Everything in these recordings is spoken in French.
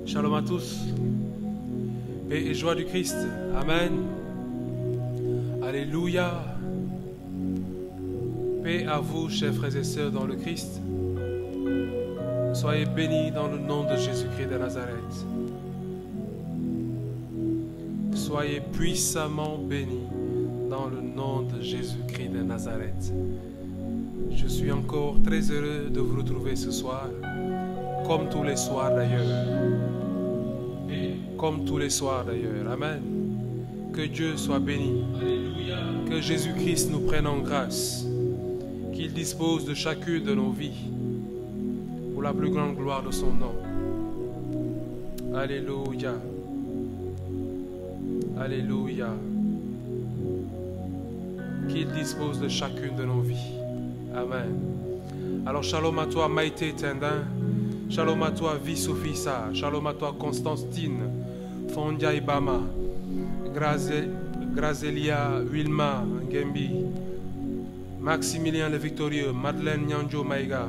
Shalom à tous. Paix et joie du Christ. Amen. Alléluia. Paix à vous, chers frères et sœurs dans le Christ. Soyez bénis dans le nom de Jésus-Christ de Nazareth. Soyez puissamment bénis dans le nom de Jésus-Christ de Nazareth. Je suis encore très heureux de vous retrouver ce soir, comme tous les soirs d'ailleurs. Comme tous les soirs d'ailleurs. Amen. Que Dieu soit béni. Que Jésus-Christ nous prenne en grâce. Qu'il dispose de chacune de nos vies pour la plus grande gloire de son nom. Alléluia. Alléluia. Qu'il dispose de chacune de nos vies. Amen. Alors shalom à toi Maïté Tendin. Shalom à toi Visufisa. Shalom à toi Constantine. Fondia Ibama. Grazelia Wilma Ngembi. Maximilien le Victorieux. Madeleine Nyanjo Maïga.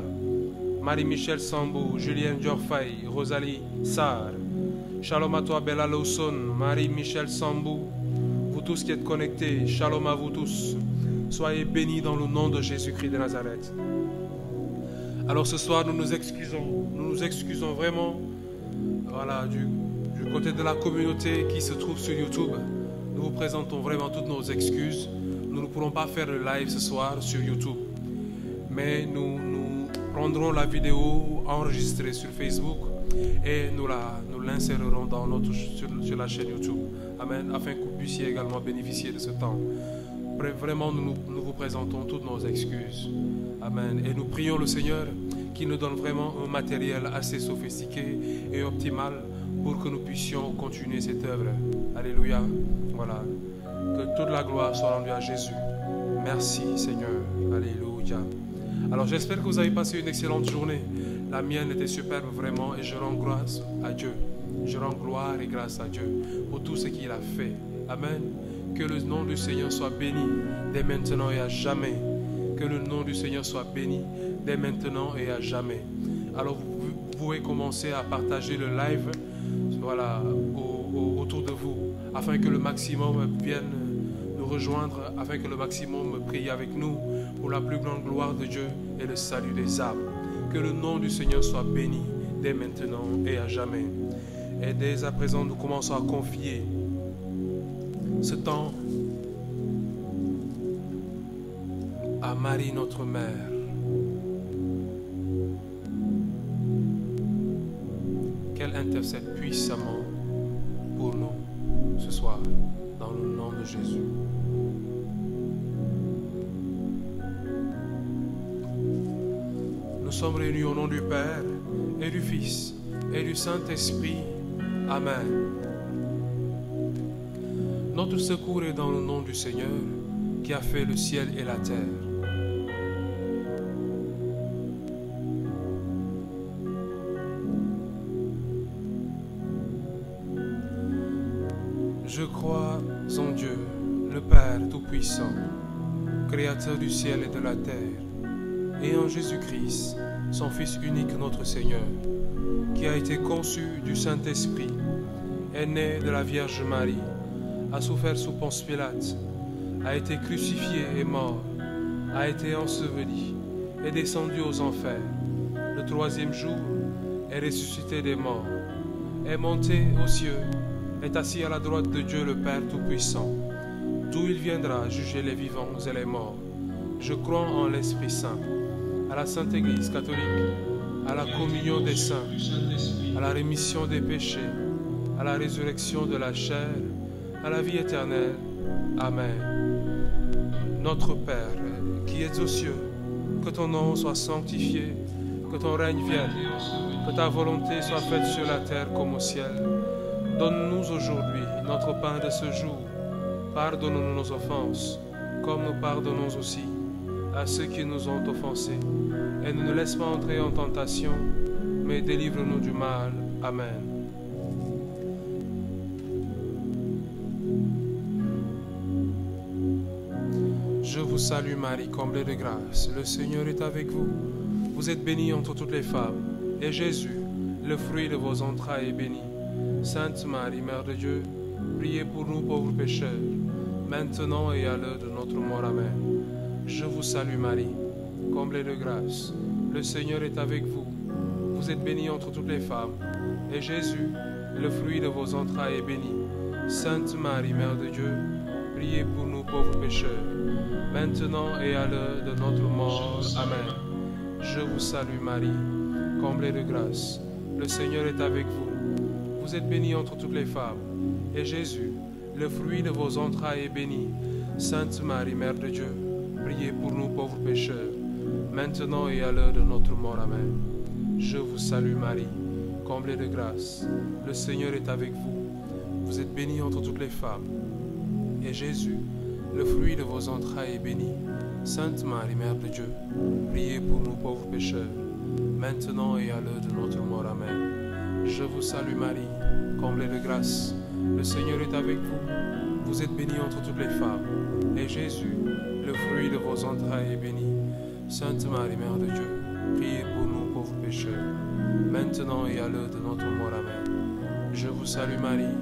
Marie-Michel Sambou. Julien Diorfay. Rosalie Sarr. Shalom à toi Bella Lawson. Marie-Michel Sambou. Vous tous qui êtes connectés. Shalom à vous tous. Soyez bénis dans le nom de Jésus-Christ de Nazareth. Alors ce soir, nous nous excusons vraiment, voilà, du côté de la communauté qui se trouve sur YouTube. Nous vous présentons vraiment toutes nos excuses. Nous ne pourrons pas faire le live ce soir sur YouTube, mais nous prendrons la vidéo enregistrée sur Facebook et nous l'insérerons sur la chaîne YouTube. Amen, afin que vous puissiez également bénéficier de ce temps. Vraiment, nous vous présentons toutes nos excuses. Amen. Et nous prions le Seigneur qui nous donne vraiment un matériel assez sophistiqué et optimal pour que nous puissions continuer cette œuvre. Alléluia. Voilà. Que toute la gloire soit rendue à Jésus. Merci Seigneur. Alléluia. Alors j'espère que vous avez passé une excellente journée. La mienne était superbe vraiment et je rends grâce à Dieu. Je rends gloire et grâce à Dieu pour tout ce qu'il a fait. Amen. Que le nom du Seigneur soit béni dès maintenant et à jamais. Que le nom du Seigneur soit béni dès maintenant et à jamais. Alors vous pouvez commencer à partager le live, voilà, autour de vous, afin que le maximum vienne nous rejoindre, afin que le maximum prie avec nous pour la plus grande gloire de Dieu et le salut des âmes. Que le nom du Seigneur soit béni dès maintenant et à jamais. Et dès à présent, nous commençons à confier ce temps à Marie notre Mère. Qu'elle intercède puissamment pour nous ce soir, dans le nom de Jésus. Nous sommes réunis au nom du Père et du Fils et du Saint-Esprit. Amen. Notre secours est dans le nom du Seigneur qui a fait le ciel et la terre. Je crois en Dieu, le Père Tout-Puissant, Créateur du ciel et de la terre, et en Jésus-Christ, son Fils unique notre Seigneur, qui a été conçu du Saint-Esprit, est né de la Vierge Marie, a souffert sous Ponce Pilate, a été crucifié et mort, a été enseveli, est descendu aux enfers. Le troisième jour, est ressuscité des morts, est monté aux cieux, est assis à la droite de Dieu le Père Tout-Puissant, d'où il viendra juger les vivants et les morts. Je crois en l'Esprit Saint, à la Sainte Église catholique, à la communion des saints, à la rémission des péchés, à la résurrection de la chair, à la vie éternelle. Amen. Notre Père, qui es aux cieux, que ton nom soit sanctifié, que ton règne vienne, que ta volonté soit faite sur la terre comme au ciel. Donne-nous aujourd'hui notre pain de ce jour. Pardonne-nous nos offenses, comme nous pardonnons aussi à ceux qui nous ont offensés. Et ne nous laisse pas entrer en tentation, mais délivre-nous du mal. Amen. Je vous salue Marie, comblée de grâce. Le Seigneur est avec vous. Vous êtes bénie entre toutes les femmes. Et Jésus, le fruit de vos entrailles est béni. Sainte Marie, Mère de Dieu, priez pour nous pauvres pécheurs, maintenant et à l'heure de notre mort. Amen. Je vous salue Marie, comblée de grâce, le Seigneur est avec vous. Vous êtes bénie entre toutes les femmes, et Jésus, le fruit de vos entrailles, est béni. Sainte Marie, Mère de Dieu, priez pour nous pauvres pécheurs, maintenant et à l'heure de notre mort. Amen. Je vous salue Marie, comblée de grâce, le Seigneur est avec vous. Vous êtes bénie entre toutes les femmes, et Jésus, le fruit de vos entrailles, est béni. Sainte Marie, Mère de Dieu, priez pour nous pauvres pécheurs, maintenant et à l'heure de notre mort. Amen. Je vous salue Marie, comblée de grâce, le Seigneur est avec vous. Vous êtes bénie entre toutes les femmes, et Jésus, le fruit de vos entrailles, est béni. Sainte Marie, Mère de Dieu, priez pour nous pauvres pécheurs, maintenant et à l'heure de notre mort. Amen. Je vous salue Marie, comblée de grâce, le Seigneur est avec vous. Vous êtes bénie entre toutes les femmes, et Jésus, le fruit de vos entrailles, est béni. Sainte Marie, Mère de Dieu, priez pour nous pauvres pécheurs, maintenant et à l'heure de notre mort. Amen. Je vous salue Marie,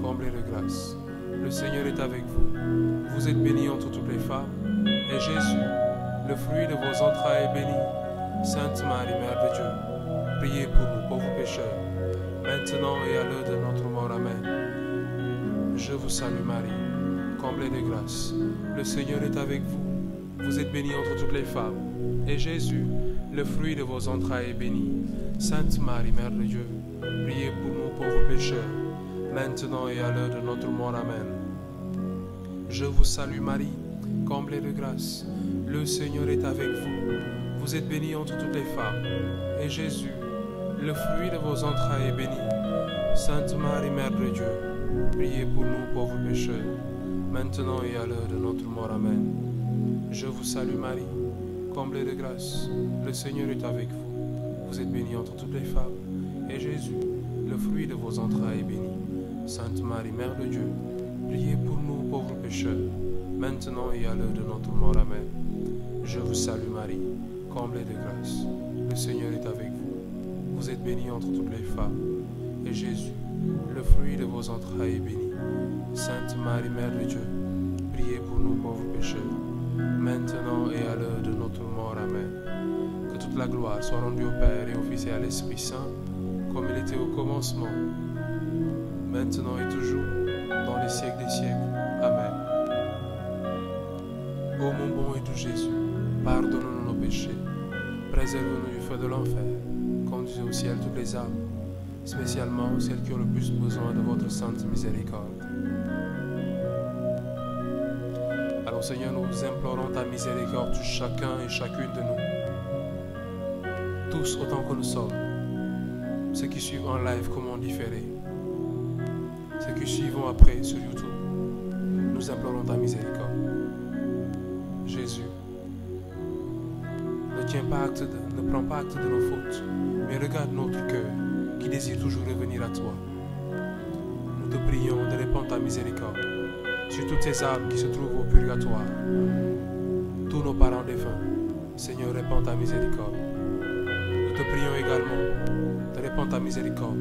comblée de grâce, le Seigneur est avec vous. Vous êtes bénie entre toutes les femmes, et Jésus, le fruit de vos entrailles, est béni. Sainte Marie, Mère de Dieu, priez pour nous pauvres pécheurs, maintenant et à l'heure de notre mort. Amen. Je vous salue Marie, comblée de grâce, le Seigneur est avec vous. Vous êtes bénie entre toutes les femmes, et Jésus, le fruit de vos entrailles, est béni. Sainte Marie, Mère de Dieu, priez pour nous pauvres pécheurs, maintenant et à l'heure de notre mort. Amen. Je vous salue Marie, comblée de grâce, le Seigneur est avec vous. Vous êtes bénie entre toutes les femmes, et Jésus, le fruit de vos entrailles, est béni. Sainte Marie, Mère de Dieu, priez pour nous pauvres pécheurs, maintenant et à l'heure de notre mort. Amen. Je vous salue Marie, comblée de grâce, le Seigneur est avec vous. Vous êtes bénie entre toutes les femmes, et Jésus, le fruit de vos entrailles, est béni. Sainte Marie, Mère de Dieu, priez pour nous pauvres pécheurs, maintenant et à l'heure de notre mort. Amen. Je vous salue Marie, comblée de grâce, le Seigneur est avec vous. Vous êtes bénie entre toutes les femmes, et Jésus, le fruit de vos entrailles, est béni. Sainte Marie, Mère de Dieu, priez pour nous pauvres pécheurs, maintenant et à l'heure de notre mort. Amen. Que toute la gloire soit rendue au Père et au Fils et à l'Esprit Saint, comme il était au commencement, maintenant et toujours, dans les siècles des siècles. Amen. Ô mon bon et doux Jésus, pardonne-nous nos péchés, préserve-nous du feu de l'enfer, conduisez au ciel toutes les âmes, spécialement celles qui ont le plus besoin de votre sainte miséricorde. Alors Seigneur, nous implorons ta miséricorde sur chacun et chacune de nous, tous autant que nous sommes, ceux qui suivent en live comme en différé, ceux qui suivront après sur YouTube. Nous implorons ta miséricorde. Jésus, ne prends pas acte de nos fautes, mais regarde notre cœur qui désire toujours revenir à toi. Nous te prions de répandre ta miséricorde sur toutes ces âmes qui se trouvent au purgatoire, tous nos parents défunts. Seigneur, répands ta miséricorde. Nous te prions également de répandre ta miséricorde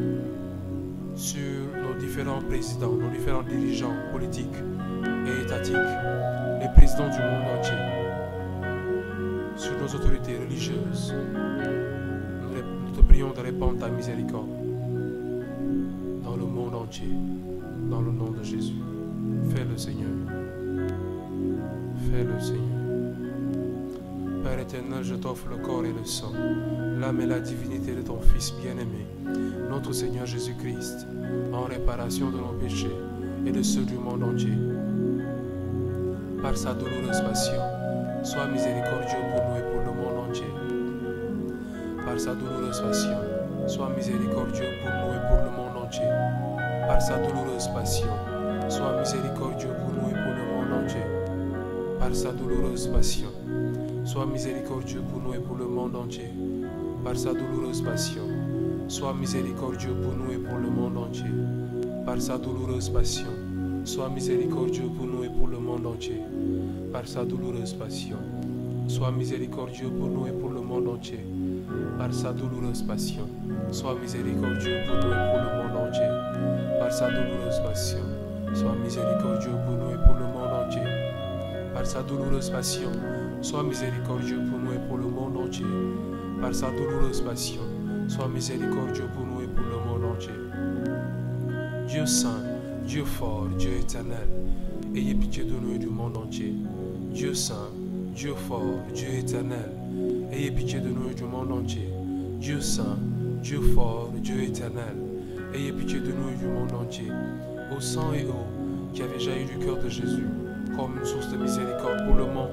sur nos différents présidents, nos différents dirigeants politiques et étatiques, les présidents du monde entier, sur nos autorités religieuses. Nous te prions de répandre ta miséricorde dans le monde entier, dans le nom de Jésus. Fais-le, Seigneur. Fais-le, Seigneur. Père éternel, je t'offre le corps et le sang, l'âme et la divinité de ton Fils bien-aimé, notre Seigneur Jésus-Christ, en réparation de nos péchés et de ceux du monde entier. Par sa douloureuse passion, sois miséricordieux pour nous et pour le monde entier. Par sa douloureuse passion, sois miséricordieux pour nous et pour le monde entier. Par sa douloureuse passion, sois miséricordieux pour nous et pour le monde entier. Par sa douloureuse passion, sois miséricordieux pour nous et pour le monde entier. Par sa douloureuse passion, sois miséricordieux pour nous et pour le monde entier. Par sa douloureuse passion, sois miséricordieux pour nous et pour le monde entier. Par sa douloureuse passion, sois miséricordieux pour nous et pour le monde entier. Par sa douloureuse passion, Sois miséricordieux pour nous et pour le monde entier. Par sa douloureuse passion, sois miséricordieux pour nous et pour le monde entier. Par sa douloureuse passion, sois miséricordieux pour nous et pour le monde entier. Par sa douloureuse passion, sois miséricordieux pour nous et pour le monde entier. Dieu saint, Dieu fort, Dieu éternel, ayez pitié de nous et du monde entier. Dieu saint, Dieu fort, Dieu éternel, ayez pitié de nous et du monde entier. Dieu saint, Dieu fort, Dieu éternel, ayez pitié de nous et du monde entier. Ô sang et eau qui avait jailli du cœur de Jésus, comme une source de miséricorde pour le monde,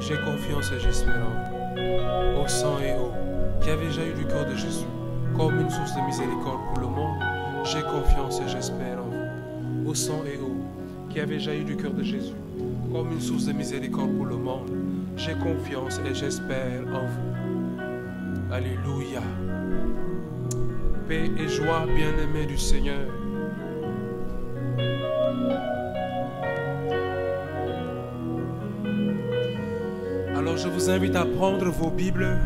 j'ai confiance et j'espère en vous. Ô sang et eau qui avait jailli du cœur de Jésus, comme une source de miséricorde pour le monde, j'ai confiance et j'espère en vous. Ô sang et eau qui avait jailli du cœur de Jésus, comme une source de miséricorde pour le monde, j'ai confiance et j'espère en vous. Alléluia. Paix et joie, bien-aimés du Seigneur. Alors je vous invite à prendre vos Bibles.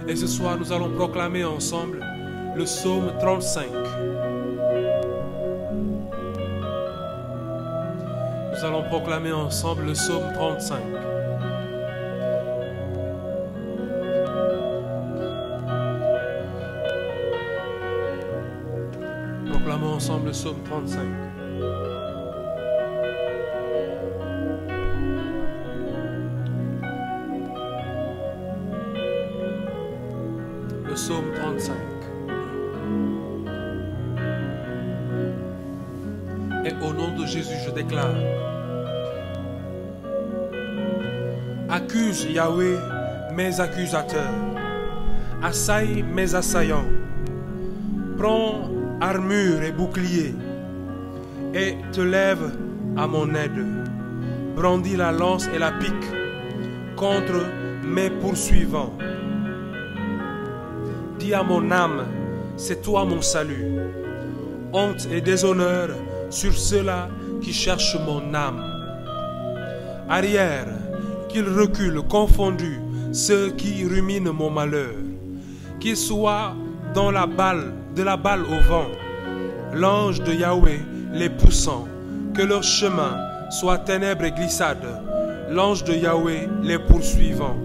Et ce soir, nous allons proclamer ensemble le psaume 35. Nous allons proclamer ensemble le psaume 35. Proclamons ensemble le psaume 35. Le psaume 35. Et au nom de Jésus, je déclare: accuse Yahweh mes accusateurs, assaille mes assaillants, prends armure et bouclier, et te lève à mon aide. Brandis la lance et la pique contre mes poursuivants. Dis à mon âme, c'est toi mon salut. Honte et déshonneur sur ceux-là qui cherchent mon âme. Arrière, qu'ils reculent confondus ceux qui ruminent mon malheur. Qu'ils soient dans de la balle au vent, l'ange de Yahweh les poussant, que leur chemin soit ténèbres et glissade, l'ange de Yahweh les poursuivant.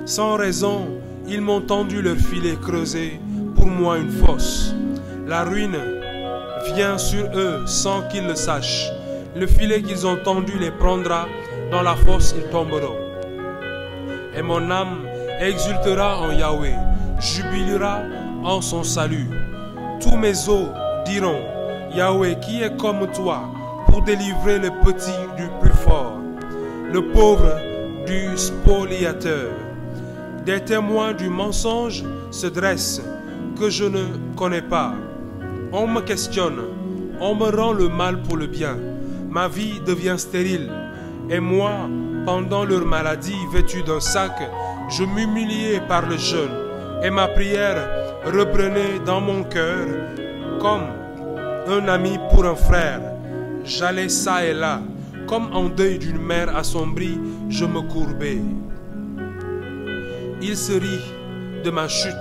Sans raison, ils m'ont tendu leur filet creusé, pour moi une fosse. La ruine vient sur eux sans qu'ils le sachent. Le filet qu'ils ont tendu les prendra, dans la fosse ils tomberont. Et mon âme exultera en Yahweh, jubilera en son salut. Tous mes os diront: Yahweh, qui est comme toi pour délivrer le petit du plus fort, le pauvre du spoliateur. Des témoins du mensonge se dressent que je ne connais pas. On me questionne, on me rend le mal pour le bien. Ma vie devient stérile. Et moi, pendant leur maladie, vêtu d'un sac, je m'humiliais par le jeûne. Et ma prière reprenait dans mon cœur comme un ami pour un frère. J'allais ça et là, comme en deuil d'une mère assombrie, je me courbais. Il se rit de ma chute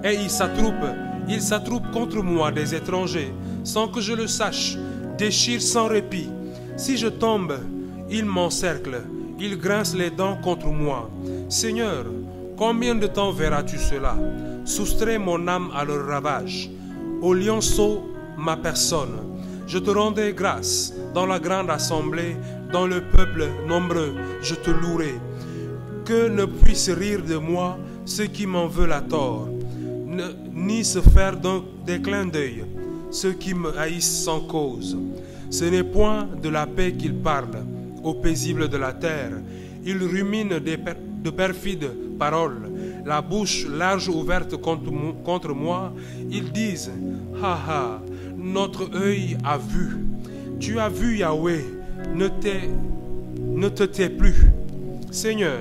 et il s'attroupe contre moi des étrangers, sans que je le sache, déchire sans répit. Si je tombe, ils m'encerclent, ils grincent les dents contre moi. Seigneur, combien de temps verras-tu cela? Soustrais mon âme à leur ravage. Au lionceau, ma personne. Je te rendrai grâce dans la grande assemblée, dans le peuple nombreux, je te louerai. Que ne puissent rire de moi ceux qui m'en veulent à tort, ni se faire des clins d'œil ceux qui me haïssent sans cause. Ce n'est point de la paix qu'ils parlent, aux paisibles de la terre. Ils ruminent de perfides paroles, la bouche large ouverte contre moi. Ils disent: ha ha, notre œil a vu. Tu as vu, Yahweh, ne te tais plus. Seigneur,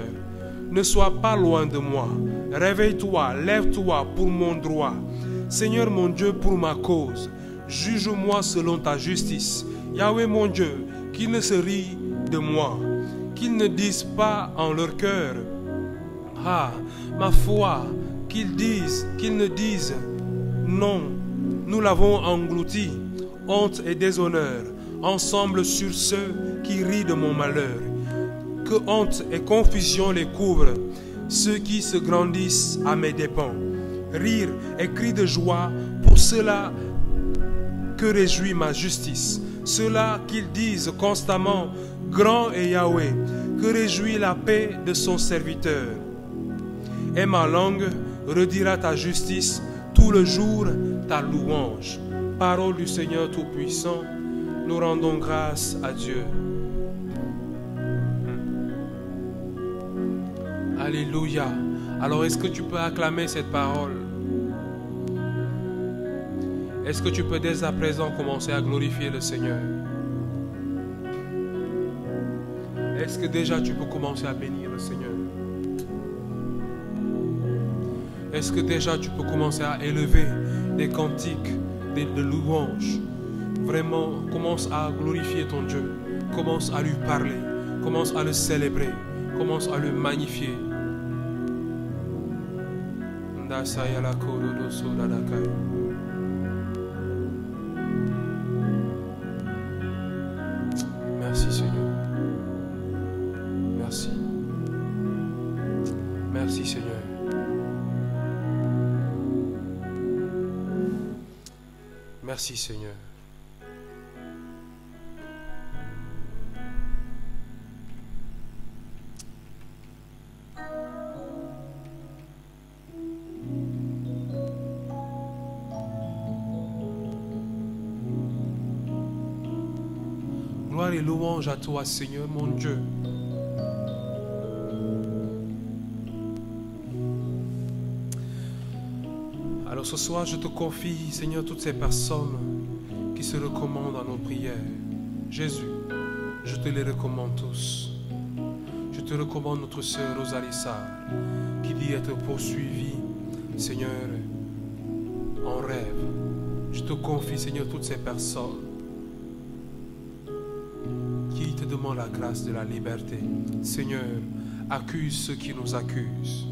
ne sois pas loin de moi. Réveille-toi, lève-toi pour mon droit. Seigneur mon Dieu, pour ma cause, juge-moi selon ta justice. Yahweh mon Dieu, qu'ils ne se rient de moi, qu'ils ne disent pas en leur cœur: ah, ma foi, qu'ils disent, qu'ils ne disent, non, nous l'avons englouti, honte et déshonneur, ensemble sur ceux qui rient de mon malheur. Que honte et confusion les couvrent, ceux qui se grandissent à mes dépens. Rire et cris de joie pour ceux-là que réjouit ma justice. Ceux-là qu'ils disent constamment, grand est Yahweh, que réjouit la paix de son serviteur. Et ma langue redira ta justice, tout le jour ta louange. Parole du Seigneur Tout-Puissant, nous rendons grâce à Dieu. Alléluia. Alors est-ce que tu peux acclamer cette parole? Est-ce que tu peux dès à présent commencer à glorifier le Seigneur? Est-ce que déjà tu peux commencer à bénir le Seigneur? Est-ce que déjà tu peux commencer à élever des cantiques, de louanges? Vraiment, commence à glorifier ton Dieu. Commence à lui parler. Commence à le célébrer. Commence à le magnifier. Merci Seigneur. Merci. Merci Seigneur. Merci Seigneur. Gloire et louange à toi, Seigneur, mon Dieu. Alors ce soir, je te confie, Seigneur, toutes ces personnes qui se recommandent à nos prières. Jésus, je te les recommande tous. Je te recommande notre sœur Rosalie Sarr, qui dit être poursuivie, Seigneur, en rêve. Je te confie, Seigneur, toutes ces personnes qui te demandent la grâce de la liberté. Seigneur, accuse ceux qui nous accusent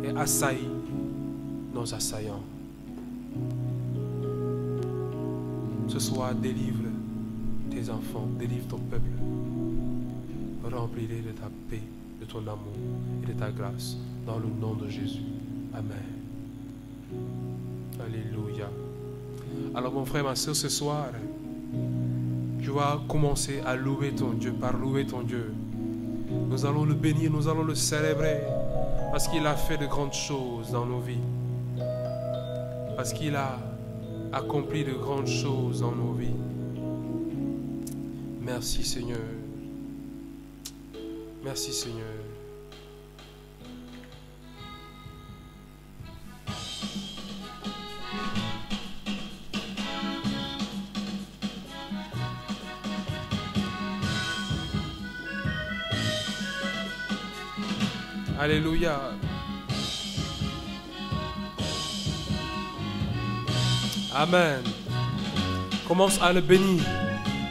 et assaillit nos assaillants. Ce soir, délivre tes enfants, délivre ton peuple. Remplis-les de ta paix, de ton amour et de ta grâce, dans le nom de Jésus. Amen. Alléluia. Alors mon frère, ma soeur, ce soir, tu vas commencer à louer ton Dieu, par louer ton Dieu. Nous allons le bénir, nous allons le célébrer, parce qu'il a fait de grandes choses dans nos vies. Parce qu'il a accompli de grandes choses dans nos vies. Merci Seigneur. Merci Seigneur. Alléluia. Amen. Commence à le bénir.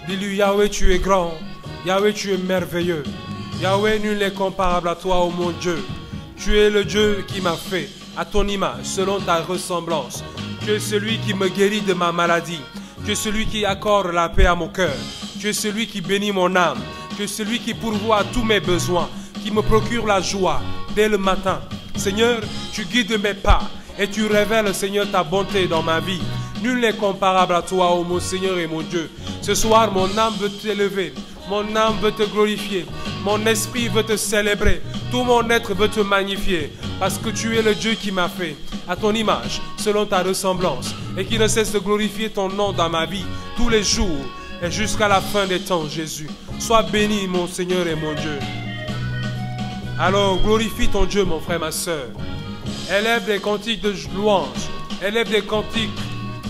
Dis-lui, Yahweh, tu es grand. Yahweh, tu es merveilleux. Yahweh, nul n'est comparable à toi, ô mon Dieu. Tu es le Dieu qui m'a fait à ton image, selon ta ressemblance. Tu es celui qui me guérit de ma maladie. Tu es celui qui accorde la paix à mon cœur. Tu es celui qui bénit mon âme. Tu es celui qui pourvoit à tous mes besoins, qui me procure la joie dès le matin. Seigneur, tu guides mes pas et tu révèles, Seigneur, ta bonté dans ma vie. Nul n'est comparable à toi, ô mon Seigneur et mon Dieu. Ce soir, mon âme veut t'élever. Mon âme veut te glorifier. Mon esprit veut te célébrer. Tout mon être veut te magnifier. Parce que tu es le Dieu qui m'a fait à ton image, selon ta ressemblance. Et qui ne cesse de glorifier ton nom dans ma vie tous les jours et jusqu'à la fin des temps, Jésus. Sois béni, mon Seigneur et mon Dieu. Alors, glorifie ton Dieu, mon frère, ma soeur. Élève des cantiques de louange. Élève des cantiques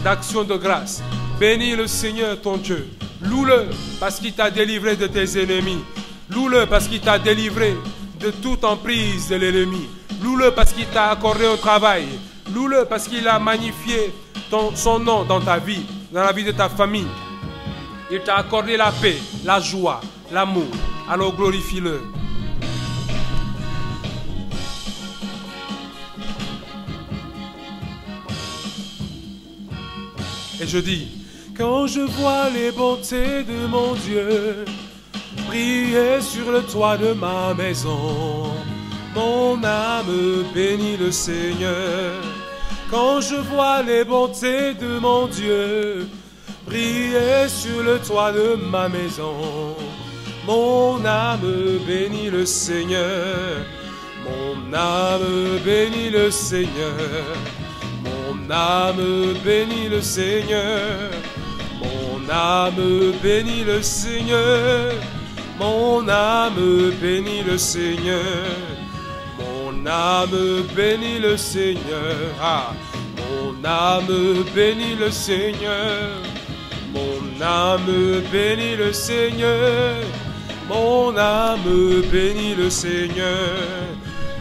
d'action de grâce. Bénis le Seigneur ton Dieu. Loue-le parce qu'il t'a délivré de tes ennemis. Loue-le parce qu'il t'a délivré de toute emprise de l'ennemi. Loue-le parce qu'il t'a accordé un travail. Loue-le parce qu'il a magnifié son nom dans ta vie, dans la vie de ta famille. Il t'a accordé la paix, la joie, l'amour. Alors glorifie-le. Et je dis, quand je vois les bontés de mon Dieu briller sur le toit de ma maison, mon âme bénit le Seigneur. Quand je vois les bontés de mon Dieu briller sur le toit de ma maison, mon âme bénit le Seigneur. Mon âme bénit le Seigneur. Mon âme bénit le Seigneur. Mon âme bénit le Seigneur. Mon âme bénit le Seigneur. Mon âme bénit le Seigneur. Ah, mon âme bénit le Seigneur. Mon âme bénit le Seigneur. Mon âme bénit le Seigneur.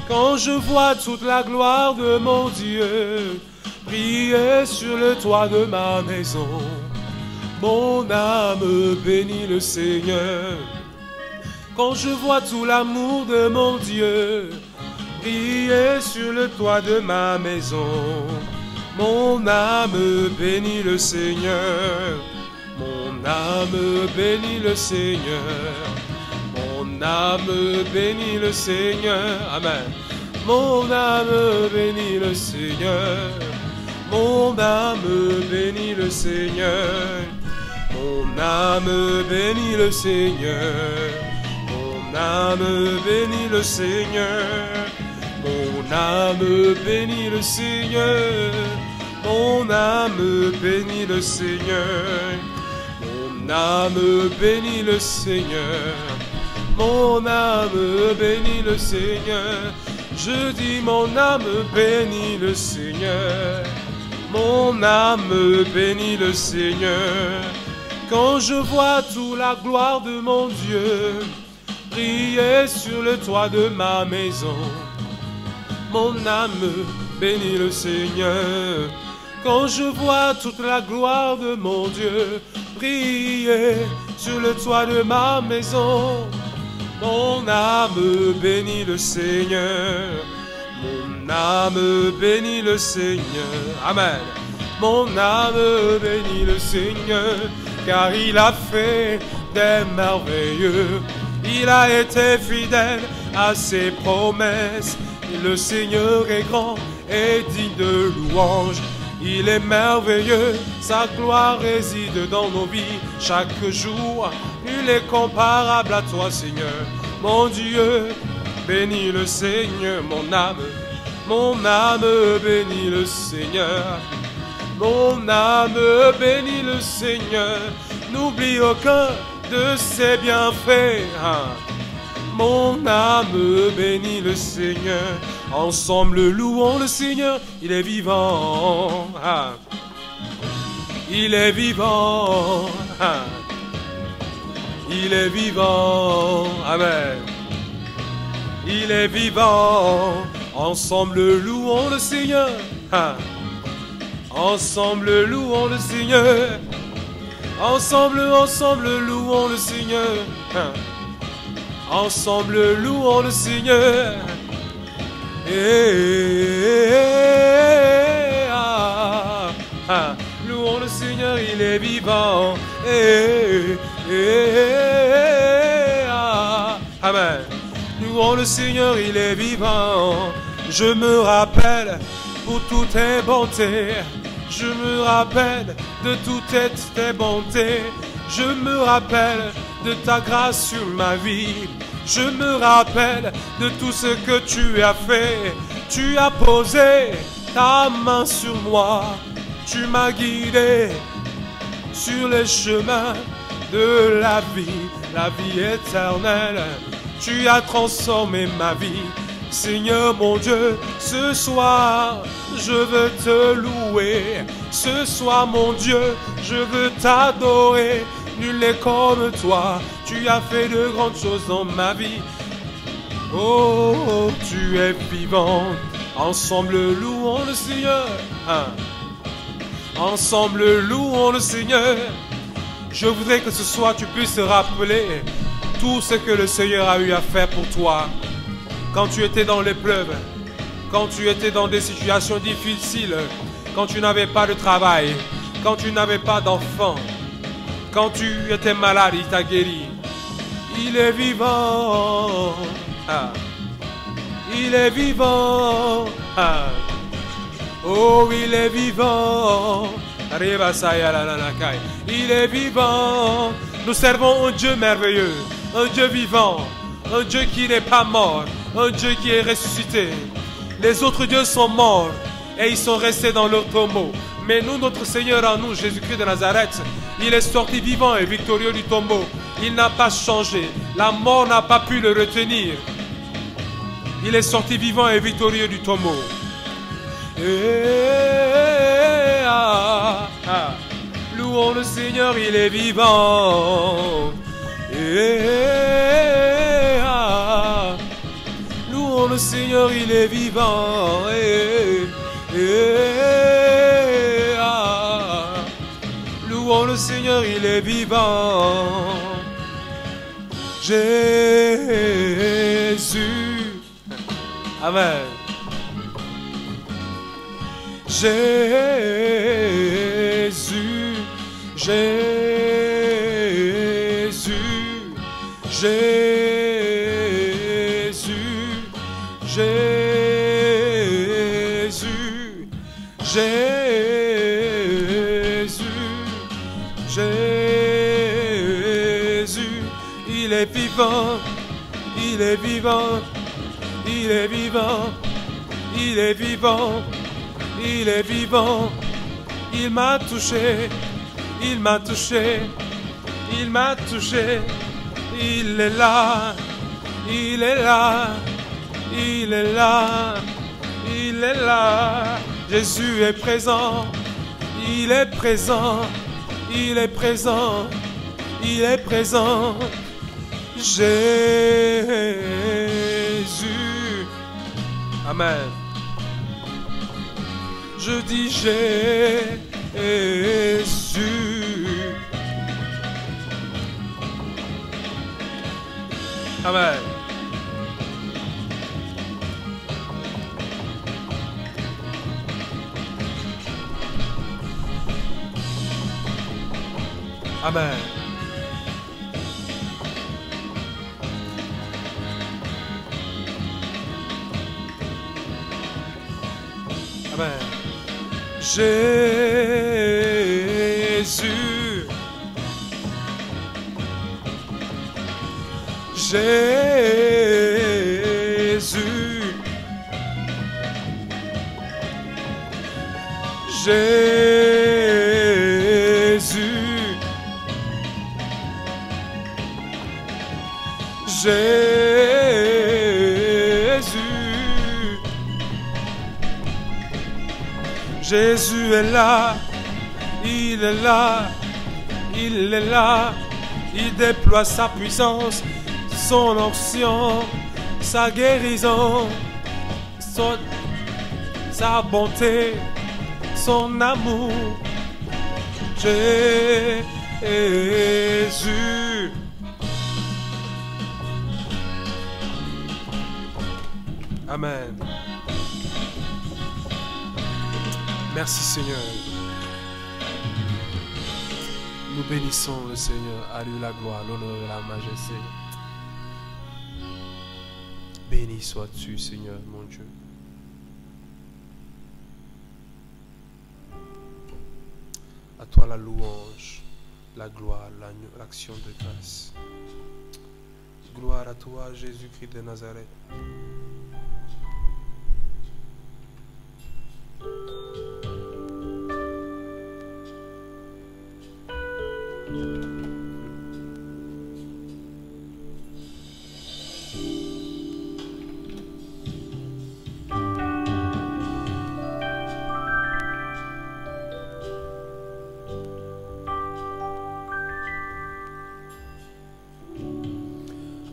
Quand je vois toute la gloire de mon Dieu briller sur le toit de ma maison, mon âme bénit le Seigneur. Quand je vois tout l'amour de mon Dieu briller sur le toit de ma maison, mon âme bénit le Seigneur. Mon âme bénit le Seigneur. Mon âme bénit le Seigneur. Amen. Mon âme bénit le Seigneur. Mon âme bénit le Seigneur. Mon âme bénit le Seigneur. Mon âme bénit le Seigneur. Mon âme bénit le Seigneur. Mon âme bénit le Seigneur. Mon âme bénit le Seigneur. Mon âme bénit le Seigneur. Je dis mon âme bénit le Seigneur. Mon âme bénit le Seigneur. Quand je vois toute la gloire de mon Dieu briller sur le toit de ma maison, mon âme bénit le Seigneur. Quand je vois toute la gloire de mon Dieu briller sur le toit de ma maison, mon âme bénit le Seigneur. Mon âme bénit le Seigneur. Amen. Mon âme bénit le Seigneur, car il a fait des merveilleux. Il a été fidèle à ses promesses. Le Seigneur est grand et digne de louange. Il est merveilleux, sa gloire réside dans nos vies chaque jour. Nul est comparable à toi, Seigneur. Mon Dieu, bénis le Seigneur, mon âme bénit le Seigneur. Mon âme bénit le Seigneur. N'oublie aucun de ses bienfaits. Mon âme bénit le Seigneur. Ensemble louons le Seigneur. Il est vivant. Il est vivant. Il est vivant. Amen. Il est vivant. Ensemble louons le Seigneur. Ensemble louons le Seigneur. Ensemble louons le Seigneur. Ensemble louons le Seigneur. Louons le Seigneur, il est vivant. Amen. Louons le Seigneur, il est vivant. Je me rappelle pour toutes tes bontés. Je me rappelle de toutes tes bontés. Je me rappelle de ta grâce sur ma vie. Je me rappelle de tout ce que tu as fait. Tu as posé ta main sur moi. Tu m'as guidé sur les chemins de la vie éternelle. Tu as transformé ma vie. Seigneur mon Dieu, ce soir, je veux te louer. Ce soir, mon Dieu, je veux t'adorer. Nul n'est comme toi. Tu as fait de grandes choses dans ma vie. Oh, tu es vivant. Ensemble, louons le Seigneur. Ensemble, louons le Seigneur. Je voudrais que ce soir, tu puisses te rappeler tout ce que le Seigneur a eu à faire pour toi. Quand tu étais dans l'épreuve, quand tu étais dans des situations difficiles, quand tu n'avais pas de travail, Quand tu n'avais pas d'enfant, quand tu étais malade, il t'a guéri. Il est vivant. Ah. Il est vivant. Ah. Oh, il est vivant. Il est vivant. Nous servons un Dieu merveilleux, un Dieu vivant, un Dieu qui n'est pas mort, un Dieu qui est ressuscité. Les autres dieux sont morts et ils sont restés dans leur tombeau. Mais nous, notre Seigneur en nous, Jésus-Christ de Nazareth, il est sorti vivant et victorieux du tombeau. Il n'a pas changé. La mort n'a pas pu le retenir. Il est sorti vivant et victorieux du tombeau. Louons le Seigneur, il est vivant. Louons le Seigneur, il est vivant. Louons le Seigneur, il est vivant. Jésus. Amen. Jésus, Jésus, Jésus, Jésus, Jésus, Jésus, il est vivant, il est vivant, il est vivant, il est vivant. Il est vivant, il m'a touché, il m'a touché, il m'a touché, il est là, il est là, il est là, il est là. Jésus est présent, il est présent, il est présent, il est présent. Jésus, amen. Je dis Jésus. Amen. Amen. Amen. Jésus, Jésus, Jésus, Jésus, Jésus est là, il est là, il est là, il déploie sa puissance, son onction, sa guérison, sa bonté, son amour. Jésus. Amen. Merci Seigneur. Nous bénissons le Seigneur. À lui la gloire, l'honneur et la majesté. Béni sois-tu Seigneur mon Dieu. À toi la louange, la gloire, l'action de grâce. Gloire à toi Jésus-Christ de Nazareth.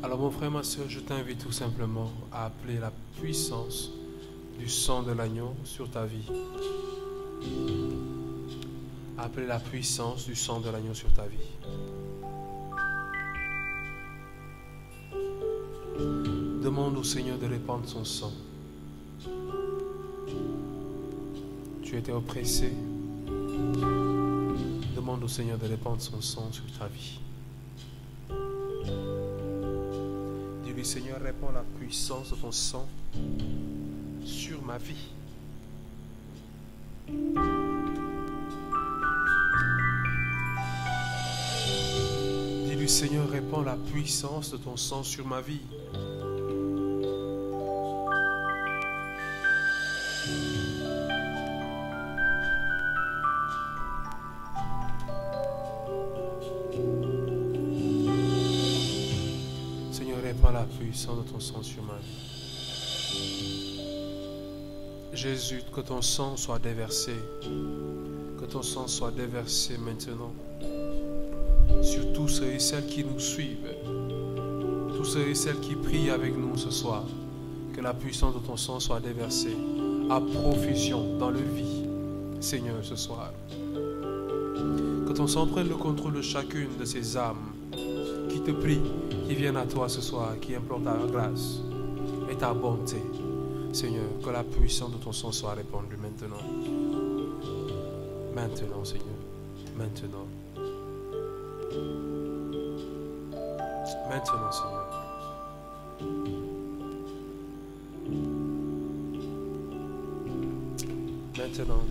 Alors mon frère, ma soeur, je t'invite tout simplement à appeler la puissance du sang de l'agneau sur ta vie. Appeler la puissance du sang de l'agneau sur ta vie. Demande au Seigneur de répandre son sang. Tu étais oppressé, Demande au Seigneur de répandre son sang sur ta vie. Dis-lui, Seigneur, répands la puissance de ton sang sur ma vie. Dis-lui, Seigneur, répands la puissance de ton sang sur ma vie. Seigneur, répands la puissance de ton sang sur ma vie. Jésus, que ton sang soit déversé. Que ton sang soit déversé maintenant sur tous ceux et celles qui nous suivent, tous ceux et celles qui prient avec nous ce soir. Que la puissance de ton sang soit déversée à profusion dans leur vie, Seigneur, ce soir. Que ton sang prenne le contrôle de chacune de ces âmes qui te prient, qui viennent à toi ce soir, qui implorent ta grâce et ta bonté. Seigneur, que la puissance de ton sang soit répandue maintenant. Maintenant, Seigneur. Maintenant. Maintenant, Seigneur. Maintenant.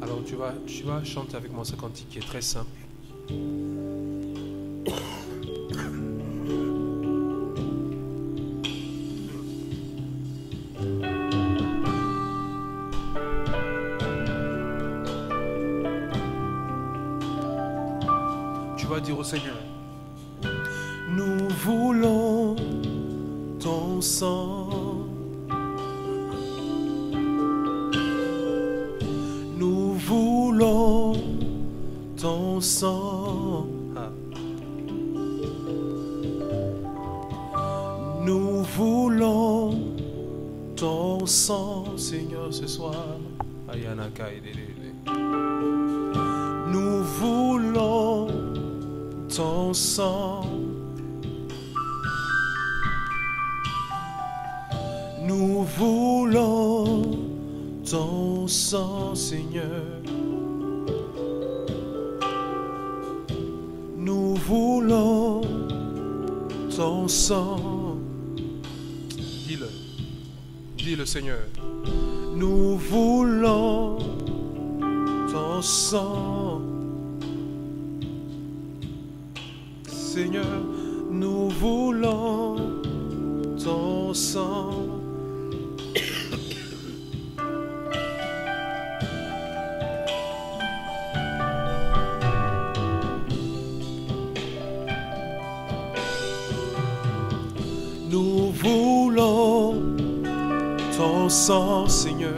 Alors, tu vas chanter avec moi ce cantique qui est très simple. Tu vas dire au Seigneur, nous voulons ton sang, nous voulons ton sang, nous voulons ton sang, Seigneur, ce soir. Nous voulons ton sang, nous voulons ton sang, Seigneur. Nous voulons ton sang. Dis-le, dis-le, Seigneur. Nous voulons ton sang. Seigneur, nous voulons ton sang. Nous voulons ton sang, Seigneur.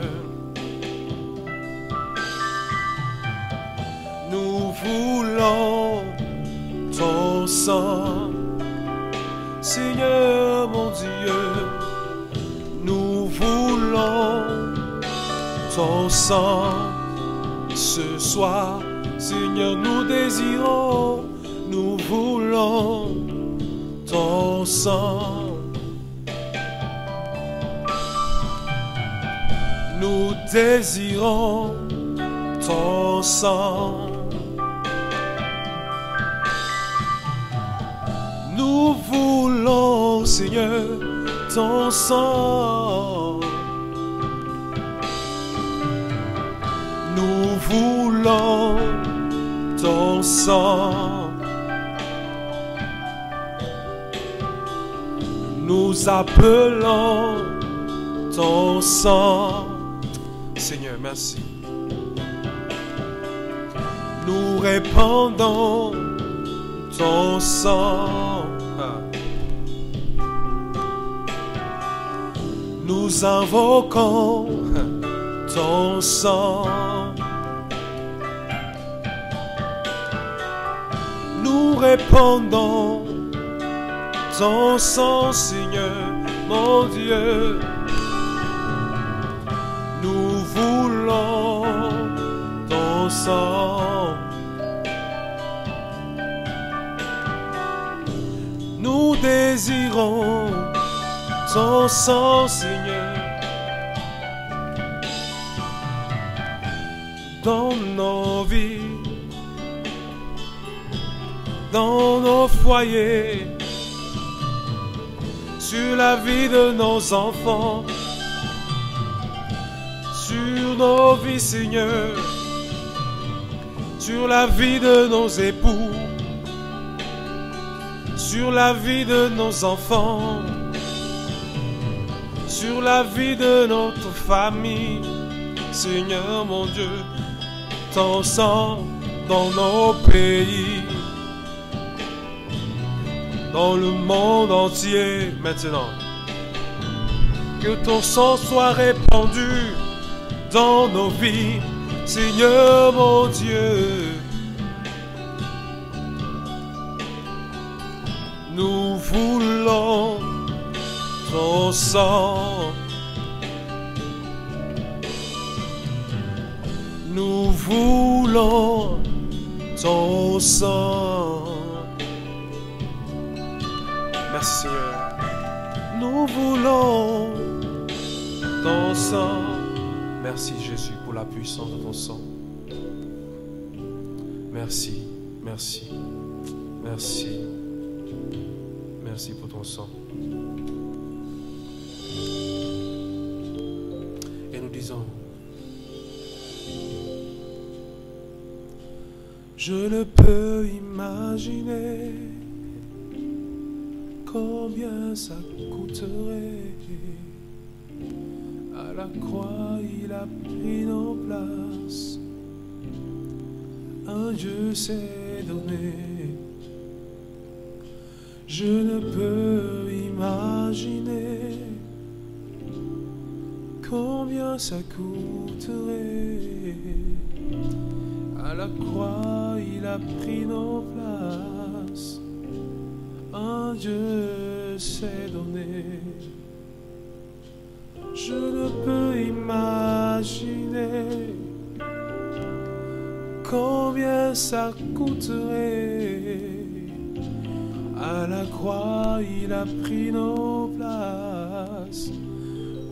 Nous voulons ton sang, Seigneur mon Dieu. Nous voulons ton sang ce soir, Seigneur, nous désirons, nous voulons ton sang. Nous désirons ton sang. Nous voulons, Seigneur, ton sang. Nous voulons ton sang. Nous appelons ton sang. Seigneur, merci. Nous répandons ton sang. Nous invoquons ton sang. Nous répandons ton sang, Seigneur, mon Dieu. Nous voulons ton sang. Nous désirons ton sang, Seigneur, dans nos vies, dans nos foyers, sur la vie de nos enfants, sur nos vies, Seigneur, sur la vie de nos époux, sur la vie de nos enfants, sur la vie de notre famille, Seigneur mon Dieu, ton sang dans nos pays, dans le monde entier maintenant. Que ton sang soit répandu dans nos vies, Seigneur mon Dieu. Nous voulons ton sang. Nous voulons ton sang. Merci Seigneur. Nous voulons ton sang. Merci Jésus pour la puissance de ton sang. Merci, merci, merci. Merci pour ton sang. Et nous disons, je ne peux imaginer combien ça coûterait. À la croix, il a pris nos places. Un Dieu s'est donné. Je ne peux imaginer combien ça coûterait. À la croix, il a pris nos places. Un Dieu s'est donné. Je ne peux imaginer combien ça coûterait. À la croix, il a pris nos places.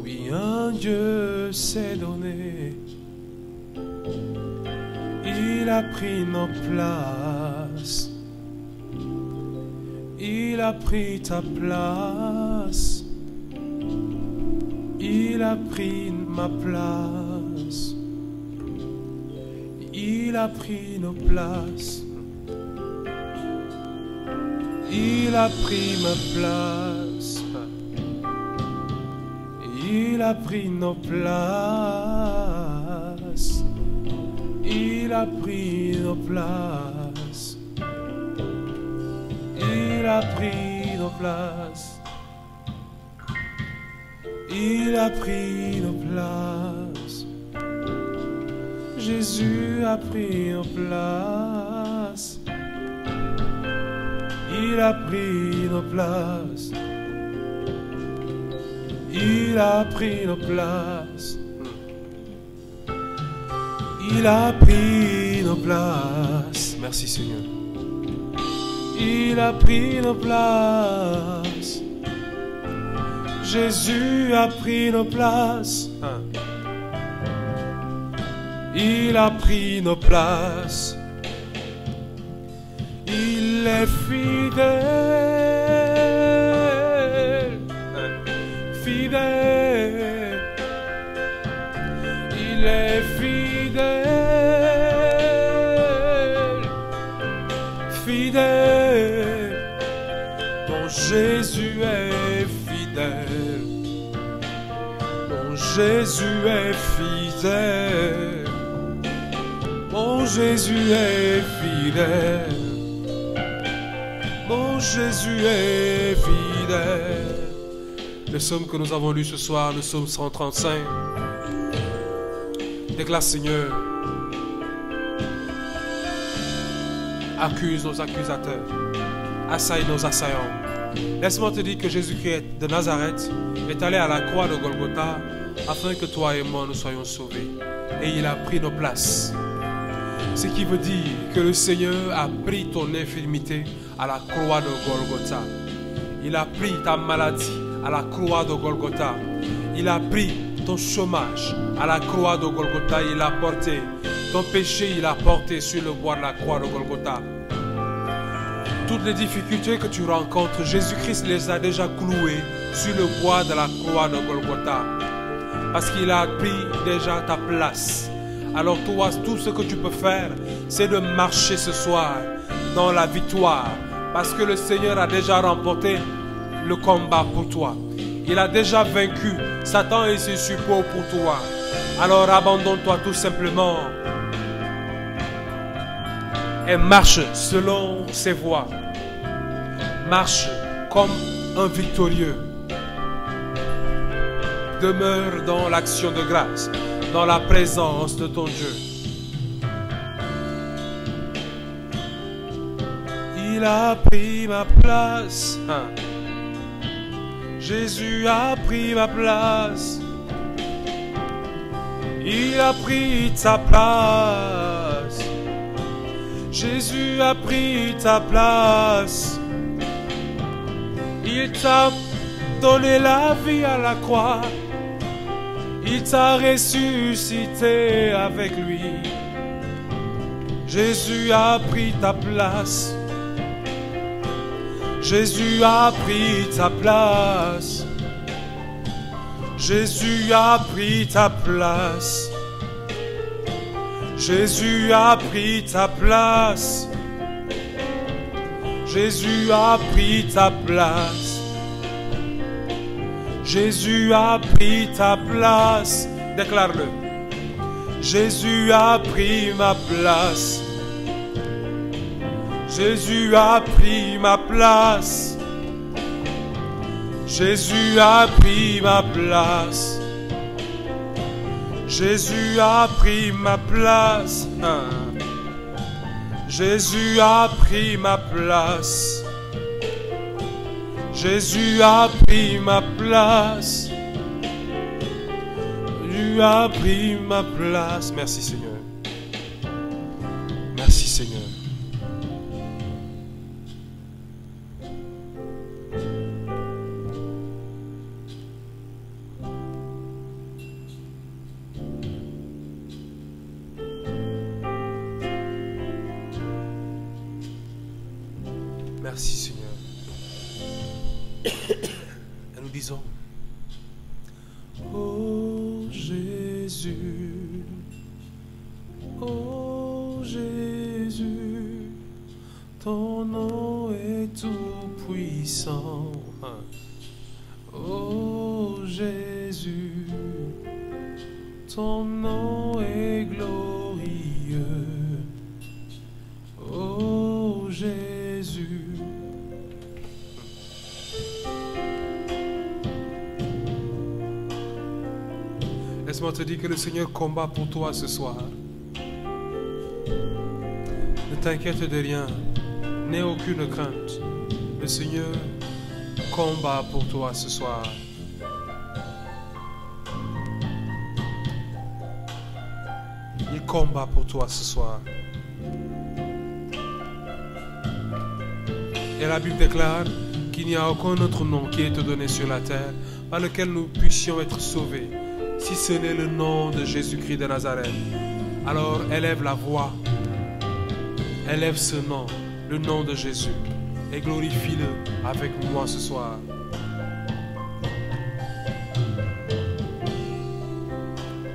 Oui, un Dieu s'est donné. Il a pris nos places. Il a pris ta place. Il a pris ma place. Il a pris nos places. Il a pris ma place. Il a pris nos places. Il a pris nos places. Il a pris nos places. Il a pris nos places. Jésus a pris nos places. Il a pris nos places. Il a pris nos places. Il a pris nos places. Merci Seigneur. Il a pris nos places. Jésus a pris nos places. Il a pris nos places. Il est fidèle, fidèle. Il est fidèle, fidèle. Mon Jésus est fidèle. Mon Jésus est fidèle. Mon Jésus est fidèle. Mon Jésus est fidèle. Le psaume que nous avons lu ce soir, le psaume 135, déclare Seigneur, accuse nos accusateurs, assaille nos assaillants. Laisse-moi te dire que Jésus-Christ de Nazareth est allé à la croix de Golgotha afin que toi et moi nous soyons sauvés. Et il a pris nos places. Ce qui veut dire que le Seigneur a pris ton infirmité à la croix de Golgotha. Il a pris ta maladie à la croix de Golgotha. Il a pris ton chômage à la croix de Golgotha. Il a porté ton péché, il a porté sur le bois de la croix de Golgotha. Toutes les difficultés que tu rencontres, Jésus-Christ les a déjà clouées sur le bois de la croix de Golgotha. Parce qu'il a pris déjà ta place. Alors toi, tout ce que tu peux faire, c'est de marcher ce soir dans la victoire. Parce que le Seigneur a déjà remporté le combat pour toi. Il a déjà vaincu Satan et ses suppôts pour toi. Alors abandonne-toi tout simplement et marche selon ses voies. Marche comme un victorieux. Demeure dans l'action de grâce, dans la présence de ton Dieu. Il a pris ma place. Jésus a pris ma place. Il a pris ta place. Jésus a pris ta place. Il t'a donné la vie à la croix. Il t'a ressuscité avec lui. Jésus a pris ta place. Jésus a pris ta place. Jésus a pris ta place. Jésus a pris ta place. Jésus a pris ta place. Jésus a pris ta place. Déclare-le. Jésus a pris ma place. Jésus a pris ma place. Jésus a pris ma place. Jésus a pris ma place. Jésus a pris ma place. Jésus a pris ma place. Jésus a pris ma place. Merci Seigneur. Merci Seigneur. Merci Seigneur. Et nous disons, oh Jésus, oh Jésus, ton nom est tout puissant. Oh Jésus, ton nom est glorieux. Oh Jésus. Laisse-moi te dire que le Seigneur combat pour toi ce soir. Ne t'inquiète de rien, n'aie aucune crainte. Le Seigneur combat pour toi ce soir. Il combat pour toi ce soir. Et la Bible déclare qu'il n'y a aucun autre nom qui est donné sur la terre par lequel nous puissions être sauvés, si ce n'est le nom de Jésus-Christ de Nazareth. Alors élève la voix, élève ce nom, le nom de Jésus, et glorifie-le avec moi ce soir.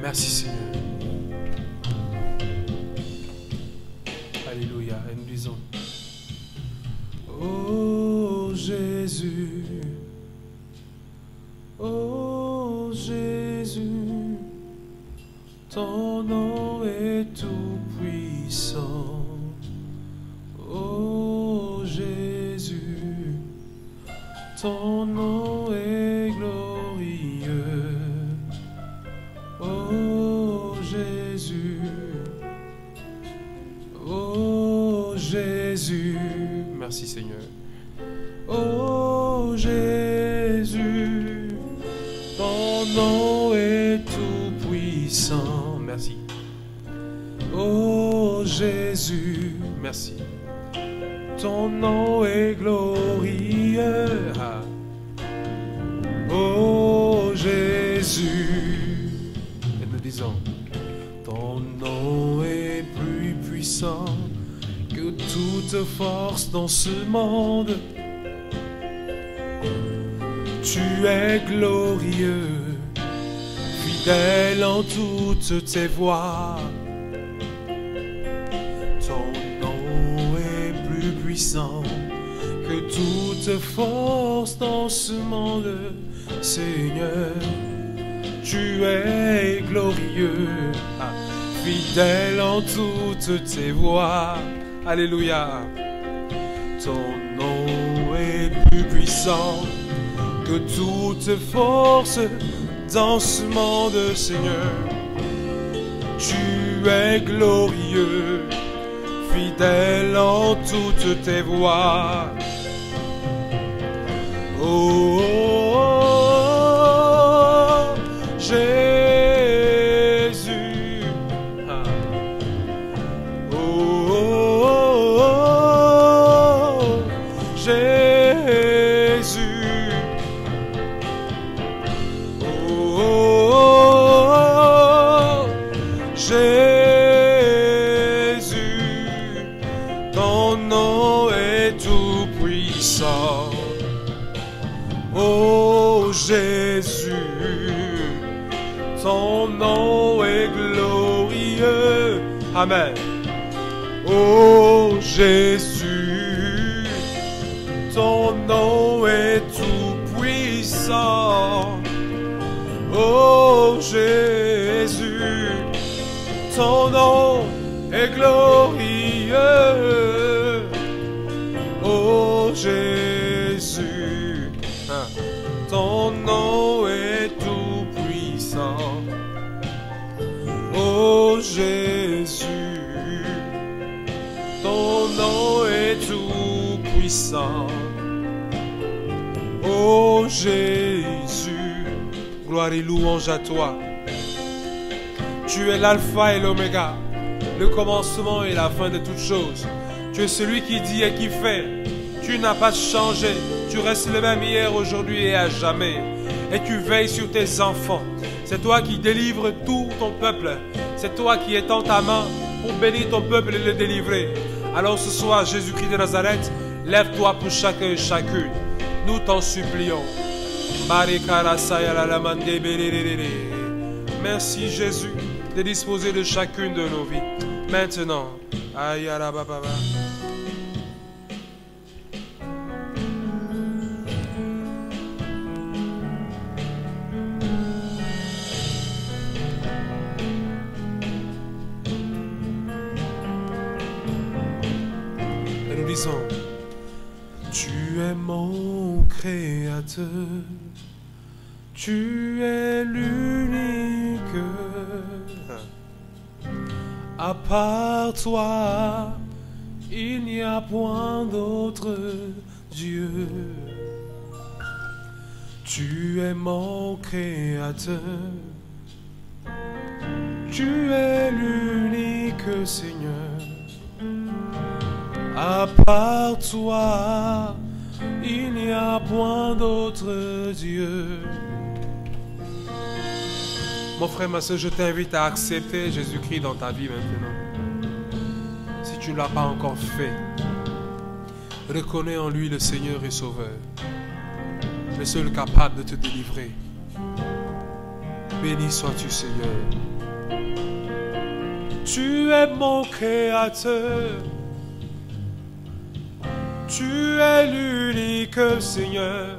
Merci Seigneur. Alléluia. Et nous disons, oh Jésus, oh Jésus, ton nom est tout puissant. Oh Jésus, ton nom est glorieux. Oh Jésus, oh Jésus, merci Seigneur. Oh Jésus, ton nom est tout puissant. Merci. Oh Jésus, merci. Ton nom est glorieux. Jésus. Et nous disons, ton nom est plus puissant que toute force dans ce monde. Tu es glorieux, fidèle en toutes tes voies. Ton nom est plus puissant que toute force dans ce monde. Seigneur, tu es glorieux, fidèle en toutes tes voies. Alléluia. Ton nom est plus puissant que toute force dans ce monde, Seigneur. Tu es glorieux, fidèle en toutes tes voies. Oh, oh, oh, Jésus. Oh, oh, oh, oh, Jésus. Oh, oh, oh, Jésus. Ton nom est tout puissant. Oh Jésus, ton nom est glorieux. Amen. Oh Jésus, ton nom est tout puissant. Oh Jésus, ton nom est glorieux. Oh Jésus, ton nom est tout puissant. Oh Jésus, ton nom est tout puissant. Oh Jésus, gloire et louange à toi. Tu es l'alpha et l'oméga, le commencement et la fin de toutes choses. Tu es celui qui dit et qui fait. Tu n'as pas changé. Tu restes le même hier, aujourd'hui et à jamais. Et tu veilles sur tes enfants. C'est toi qui délivres tout ton peuple. C'est toi qui étends ta main pour bénir ton peuple et le délivrer. Alors ce soir, Jésus-Christ de Nazareth, lève-toi pour chacun et chacune. Nous t'en supplions. Merci Jésus de disposer de chacune de nos vies. Maintenant, aïe la baba. Et nous disons, tu es mon créateur, tu es l'unique. À part toi, il n'y a point d'autre Dieu. Tu es mon créateur, tu es l'unique Seigneur. À part toi, il n'y a point d'autre Dieu. Mon frère, ma soeur, je t'invite à accepter Jésus-Christ dans ta vie maintenant. Si tu ne l'as pas encore fait, reconnais en lui le Seigneur et Sauveur, le seul capable de te délivrer. Béni sois-tu, Seigneur. Tu es mon créateur, tu es l'unique Seigneur.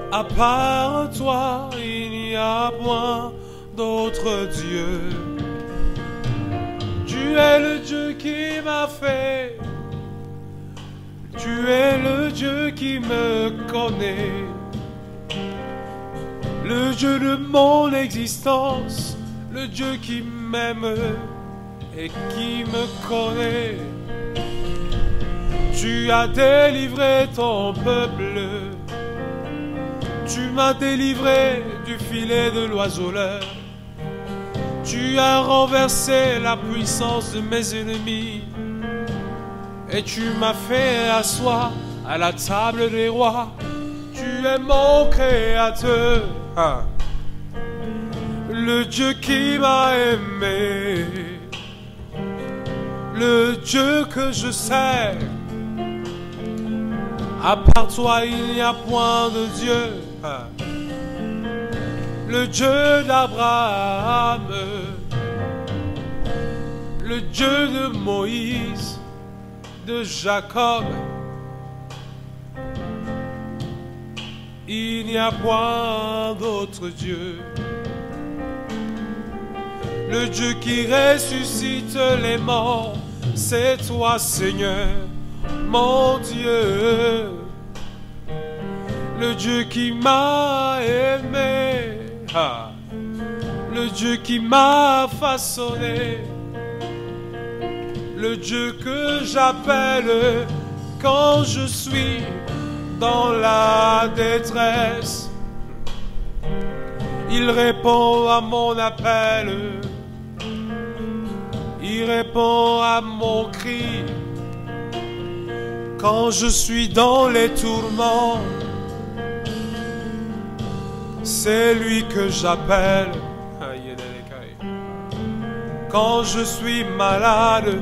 À part toi, il n'y a point d'autre Dieu. Tu es le Dieu qui m'a fait. Tu es le Dieu qui me connaît. Le Dieu de mon existence. Le Dieu qui m'aime et qui me connaît. Tu as délivré ton peuple. Tu m'as délivré du filet de l'oiseleur. Tu as renversé la puissance de mes ennemis. Et tu m'as fait asseoir à la table des rois. Tu es mon créateur, le Dieu qui m'a aimé, le Dieu que je sais. À part toi, il n'y a point de Dieu. Le Dieu d'Abraham, le Dieu de Moïse, de Jacob. Il n'y a point d'autre Dieu. Le Dieu qui ressuscite les morts, c'est toi, Seigneur, mon Dieu. Le Dieu qui m'a aimé, le Dieu qui m'a façonné, le Dieu que j'appelle quand je suis dans la détresse. Il répond à mon appel, il répond à mon cri. Quand je suis dans les tourments, c'est lui que j'appelle. Quand je suis malade,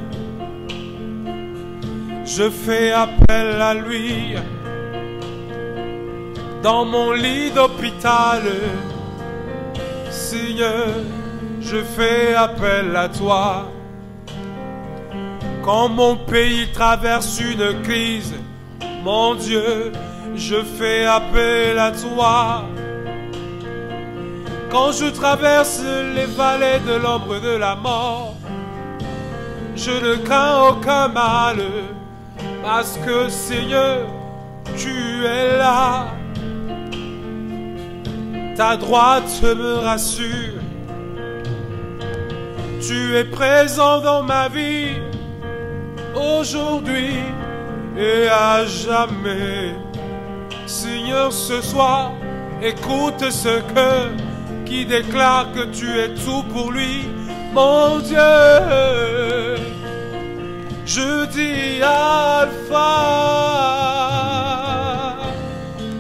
je fais appel à lui. Dans mon lit d'hôpital, Seigneur, je fais appel à toi. Quand mon pays traverse une crise, mon Dieu, je fais appel à toi. Quand je traverse les vallées de l'ombre de la mort, je ne crains aucun mal, parce que Seigneur, tu es là. Ta droite me rassure. Tu es présent dans ma vie, aujourd'hui et à jamais. Seigneur, ce soir, écoute ce cœur qui déclare que tu es tout pour lui, mon Dieu. Je dis Alpha,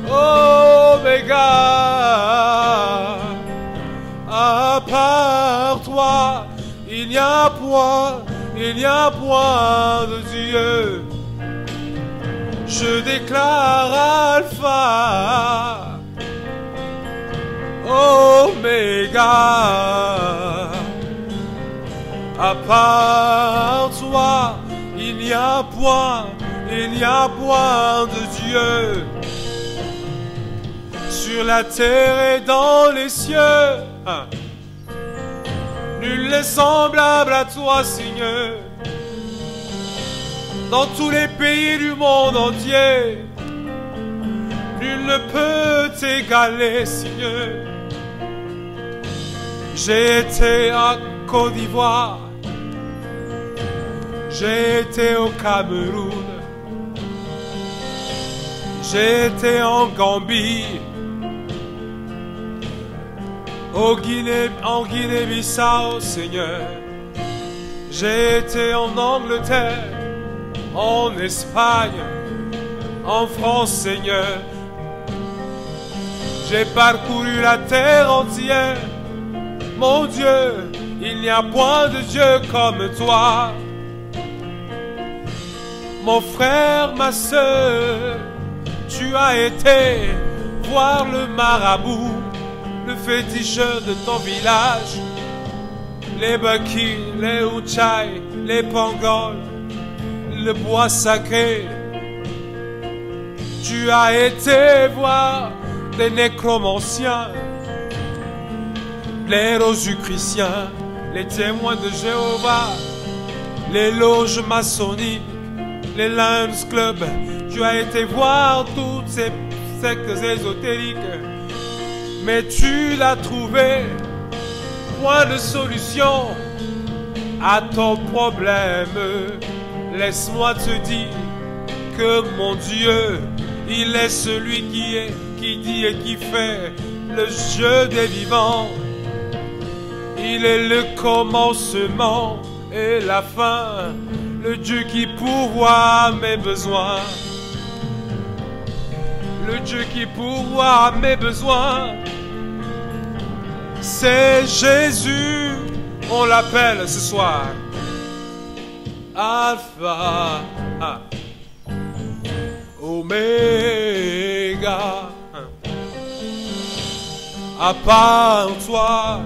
Oméga. À part toi, il n'y a point de Dieu. Je déclare Alpha, Oméga. À part toi, il n'y a point de Dieu. Sur la terre et dans les cieux, nul n'est semblable à toi, Seigneur. Dans tous les pays du monde entier, nul ne peut t'égaler, Seigneur. J'ai été en Côte d'Ivoire, j'ai été au Cameroun, j'ai été en Gambie, en Guinée-Bissau, Seigneur. J'ai été en Angleterre, en Espagne, en France, Seigneur. J'ai parcouru la terre entière. Mon Dieu, il n'y a point de Dieu comme toi. Mon frère, ma soeur, tu as été voir le marabout, le féticheur de ton village, les bakis, les ouchai, les pangols, le bois sacré. Tu as été voir des nécromanciens, les rosicruciens, les témoins de Jéhovah, les loges maçonniques, les Lions Club. Tu as été voir toutes ces sectes ésotériques, mais tu l'as trouvé, point de solution à ton problème. Laisse-moi te dire que mon Dieu, il est celui qui dit et qui fait, le Dieu des vivants. Il est le commencement et la fin, le Dieu qui pourvoit mes besoins, le Dieu qui pourvoit à mes besoins. C'est Jésus, on l'appelle ce soir Alpha, Oméga. À part toi,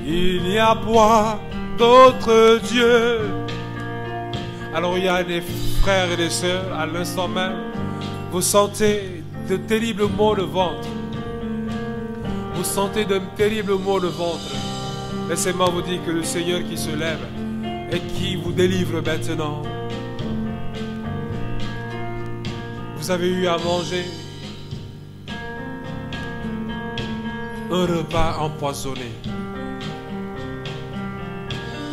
il n'y a point d'autre Dieu. Alors il y a des frères et des sœurs, à l'instant même, vous sentez de terribles maux de ventre. Vous sentez de terribles maux de ventre. Laissez-moi vous dire que le Seigneur qui se lève et qui vous délivre maintenant. Vous avez eu à manger un repas empoisonné.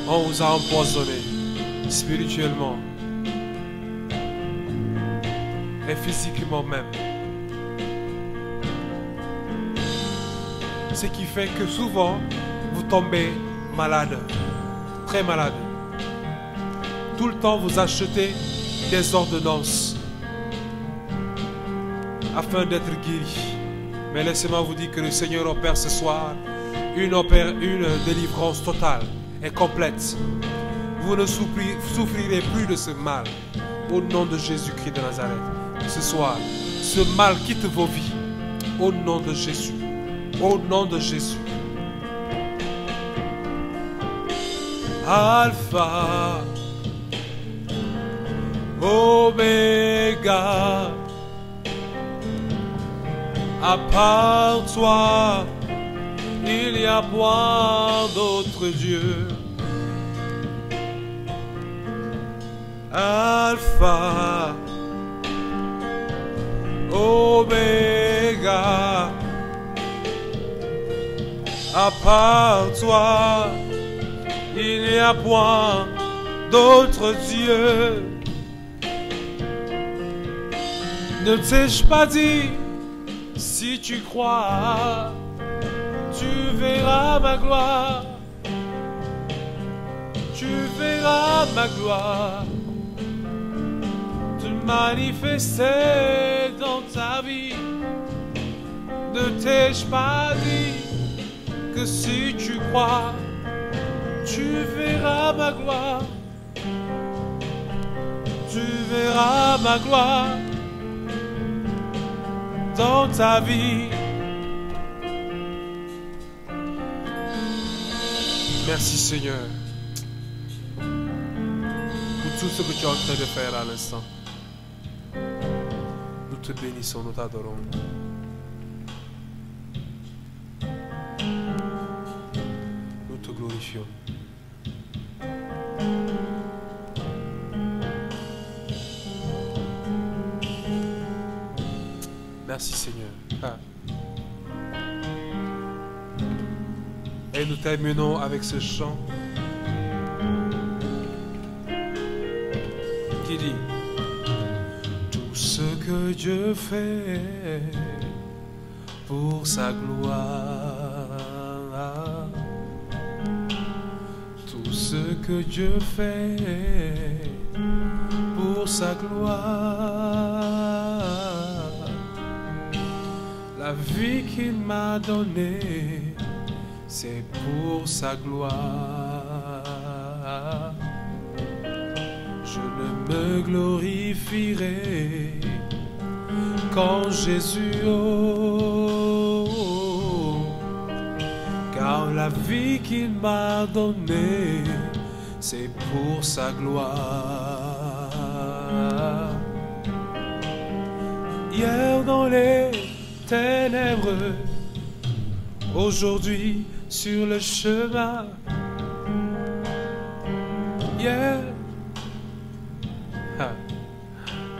On vous a empoisonné spirituellement et physiquement même. Ce qui fait que souvent vous tombez malade, très malade. Tout le temps vous achetez des ordonnances afin d'être guéri. Mais laissez-moi vous dire que le Seigneur opère ce soir une délivrance totale et complète. Vous ne souffrirez plus de ce mal. Au nom de Jésus-Christ de Nazareth. Ce soir, ce mal quitte vos vies. Au nom de Jésus. Au nom de Jésus. Alpha, Oméga. À part toi, il n'y a point d'autre Dieu. Alpha, Oméga. À part toi, il n'y a point d'autre Dieu. Ne t'ai-je pas dit? Si tu crois, tu verras ma gloire. Tu verras ma gloire te manifester dans ta vie. Ne t'ai-je pas dit que si tu crois, tu verras ma gloire. Tu verras ma gloire dans ta vie. Merci Seigneur pour tout ce que tu es en train de faire à l'instant. Nous te bénissons, nous t'adorons. Nous te glorifions. Merci Seigneur. Et nous terminons avec ce chant qui dit: tout ce que Dieu fait pour sa gloire, tout ce que Dieu fait pour sa gloire, la vie qu'il m'a donnée, c'est pour sa gloire. Je ne me glorifierai qu'en Jésus, car la vie qu'il m'a donnée, c'est pour sa gloire. Hier dans les ténèbres, aujourd'hui sur le chemin. Yeah.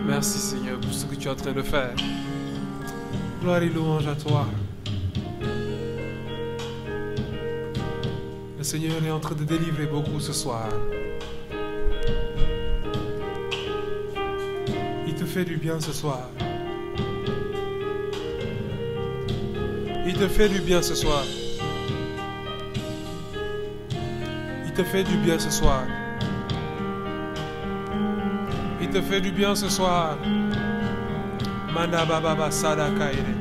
Merci Seigneur pour ce que tu es en train de faire. Gloire et louange à toi. Le Seigneur est en train de délivrer beaucoup ce soir. Il te fait du bien ce soir. Il te fait du bien ce soir. Il te fait du bien ce soir. Il te fait du bien ce soir. Manda Baba Sada Kaire.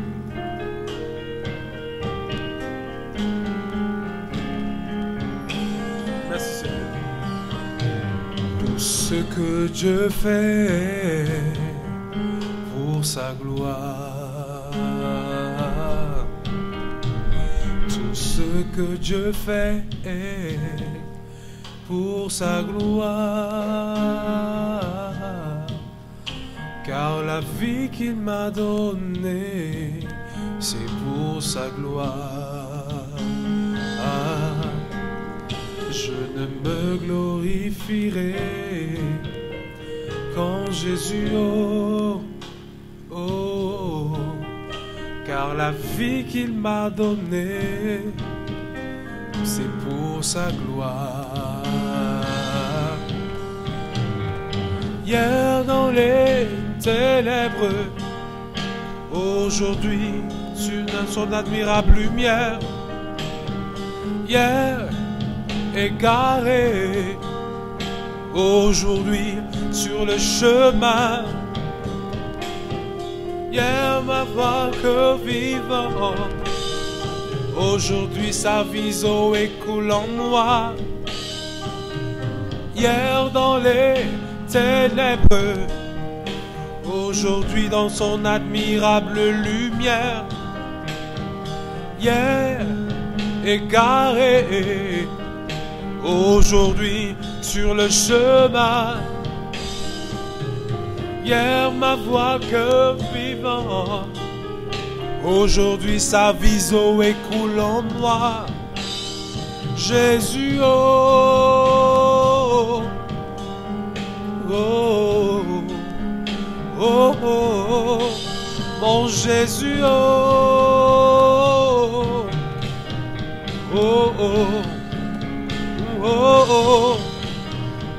Merci Seigneur. Tout ce que Dieu fait pour sa gloire, tout ce que Dieu fait pour sa gloire, car la vie qu'il m'a donnée, c'est pour sa gloire. Je ne me glorifierai qu'en Jésus, oh, oh, car la vie qu'il m'a donnée, c'est pour sa gloire. Hier dans les ténèbres, aujourd'hui sur son admirable lumière. Hier égaré, aujourd'hui sur le chemin. Hier ma voix que vivant, aujourd'hui sa vision écoule en moi. Hier dans les ténèbres, aujourd'hui dans son admirable lumière. Hier égaré, aujourd'hui sur le chemin. Hier ma voix que vivant, aujourd'hui sa vision écoule en moi. Jésus, oh, oh, oh, oh, mon Jésus, oh, oh, oh, oh, oh,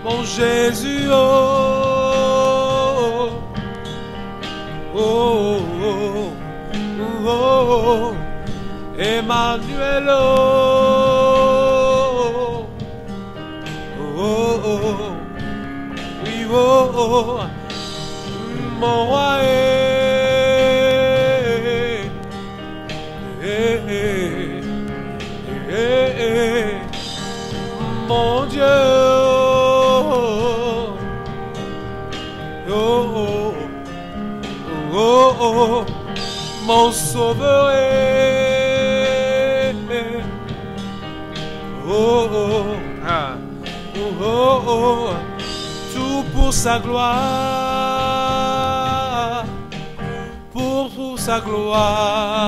mon Jésus, oh, oh, oh, oh, oh, Emmanuel, oh, oh, oh, oui, oh, oh, mon roi, mon Dieu, oh, oh, oh, oh, mon sauveur, oh, oh, ah, oh, oh, tout pour sa gloire, pour sa gloire,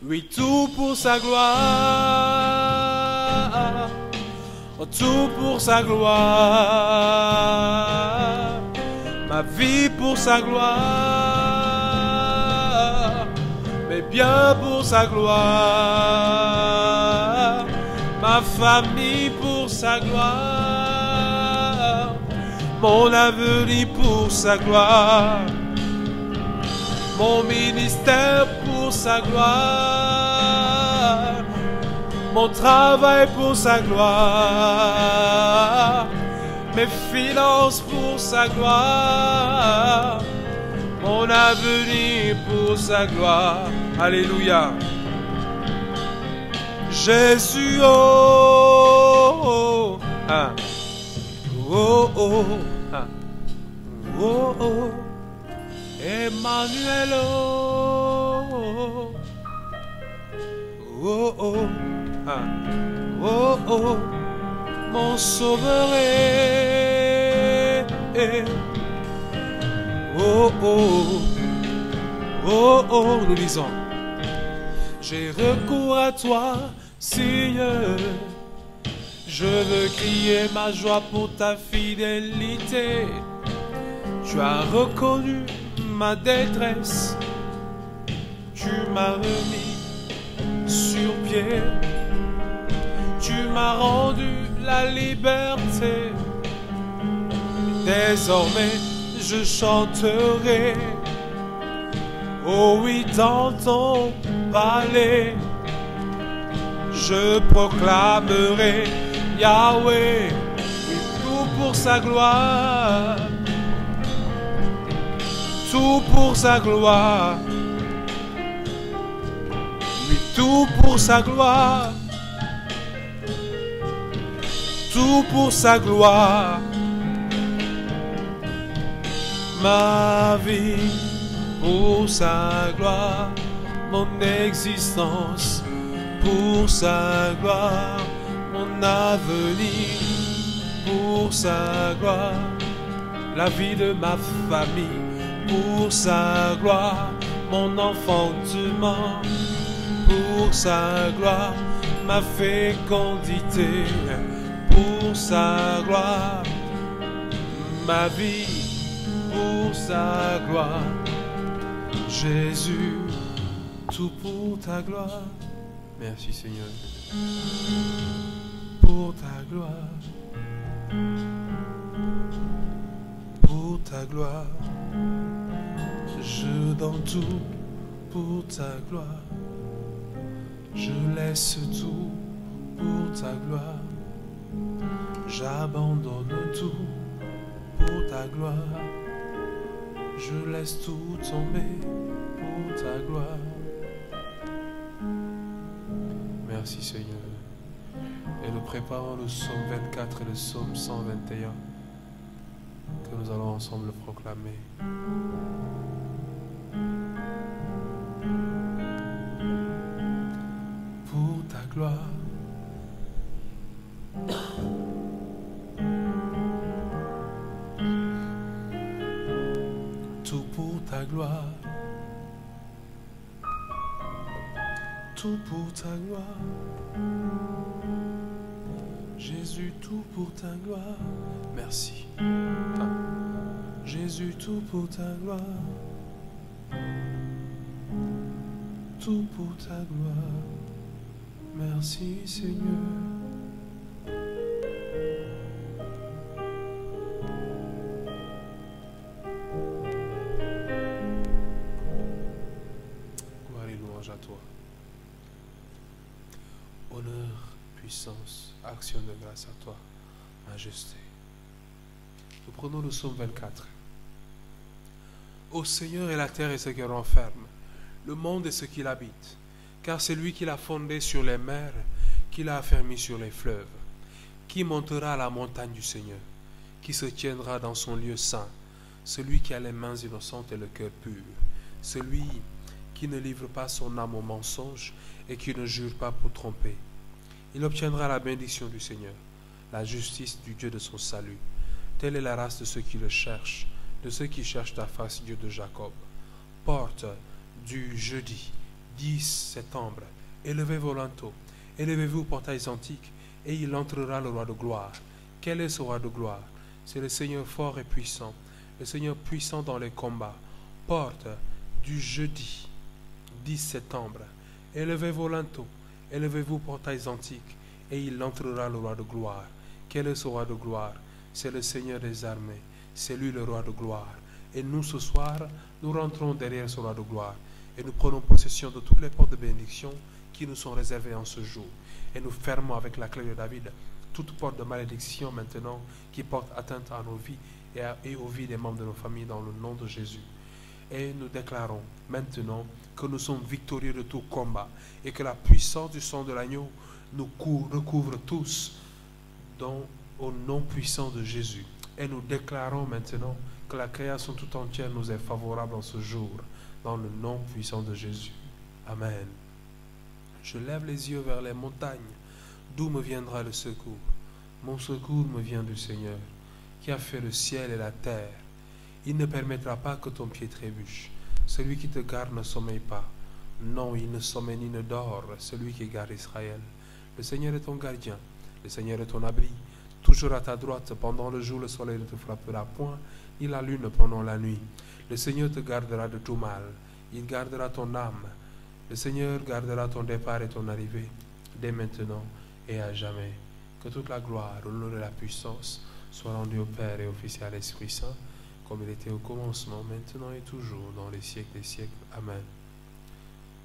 oui, tout pour sa gloire, tout pour sa gloire, ma vie pour sa gloire, mes biens pour sa gloire, ma famille pour sa gloire, mon avenir pour sa gloire, mon ministère pour sa gloire, mon travail pour sa gloire, mes finances pour sa gloire, mon avenir pour sa gloire. Alléluia. Jésus, oh, oh, ah, oh, oh, ah, oh, oh, Emmanuel, oh, oh, oh, ah, oh, oh, mon sauveur, oh, oh, oh, oh, nous lisons. J'ai recours à toi, Seigneur. Je veux crier ma joie pour ta fidélité. Tu as reconnu ma détresse. Tu m'as remis sur pied. Tu m'as rendu la liberté. Désormais, je chanterai. Oh oui, dans ton palais, je proclamerai Yahweh, oui, tout pour sa gloire. tout pour sa gloire. Oui, tout pour sa gloire. Tout pour sa gloire. Ma vie pour sa gloire. Mon existence pour sa gloire. Mon avenir pour sa gloire. La vie de ma famille pour sa gloire. Mon enfantement pour sa gloire. Ma fécondité pour sa gloire. Ma vie pour sa gloire. Jésus, tout pour ta gloire. Merci Seigneur. Pour ta gloire. Pour ta gloire. Je donne tout pour ta gloire. Je laisse tout pour ta gloire. J'abandonne tout pour ta gloire. Je laisse tout tomber pour ta gloire. Merci Seigneur. Et nous préparons le psaume 24 et le psaume 121 que nous allons ensemble proclamer. Pour ta gloire. Tout pour ta gloire. Tout pour ta gloire. Jésus, tout pour ta gloire. Merci. Jésus, tout pour ta gloire. Tout pour ta gloire. Merci Seigneur. Gloire et louange à toi. Honneur, puissance, action de grâce à toi, majesté. Nous prenons le psaume 24. Ô Seigneur est la terre et ce qu'elle renferme, le monde et ce qu'il habite, car c'est lui qui l'a fondé sur les mers, qui l'a affermi sur les fleuves. Qui montera à la montagne du Seigneur, qui se tiendra dans son lieu saint, celui qui a les mains innocentes et le cœur pur, celui qui ne livre pas son âme au mensonge et qui ne jure pas pour tromper. Il obtiendra la bénédiction du Seigneur, la justice du Dieu de son salut. Telle est la race de ceux qui le cherchent, de ceux qui cherchent ta face, Dieu de Jacob. Porte du jeudi 10 septembre, élevez vos linteaux, élevez-vous portails antiques, et il entrera le roi de gloire. Quel est ce roi de gloire? C'est le Seigneur fort et puissant, le Seigneur puissant dans les combats. Porte du jeudi 10 septembre, élevez vos linteaux, élevez-vous portails antiques, et il entrera le roi de gloire. Quel est ce roi de gloire? C'est le Seigneur des armées, c'est lui le roi de gloire. Et nous ce soir, nous rentrons derrière ce roi de gloire, et nous prenons possession de toutes les portes de bénédiction qui nous sont réservées en ce jour. Et nous fermons avec la clé de David toute porte de malédiction maintenant qui porte atteinte à nos vies et aux vies des membres de nos familles dans le nom de Jésus. Et nous déclarons maintenant que nous sommes victorieux de tout combat et que la puissance du sang de l'agneau nous recouvre tous au nom puissant de Jésus. Et nous déclarons maintenant que la création tout entière nous est favorable en ce jour, dans le nom puissant de Jésus. Amen. Je lève les yeux vers les montagnes, d'où me viendra le secours. Mon secours me vient du Seigneur, qui a fait le ciel et la terre. Il ne permettra pas que ton pied trébuche. Celui qui te garde ne sommeille pas. Non, il ne sommeille ni ne dort, celui qui garde Israël. Le Seigneur est ton gardien, le Seigneur est ton abri. Toujours à ta droite, pendant le jour, le soleil ne te frappera point, ni la lune pendant la nuit. Le Seigneur te gardera de tout mal. Il gardera ton âme. Le Seigneur gardera ton départ et ton arrivée, dès maintenant et à jamais. Que toute la gloire, l'honneur et la puissance soient rendues au Père et au Fils et à l'Esprit Saint, comme il était au commencement, maintenant et toujours, dans les siècles des siècles. Amen.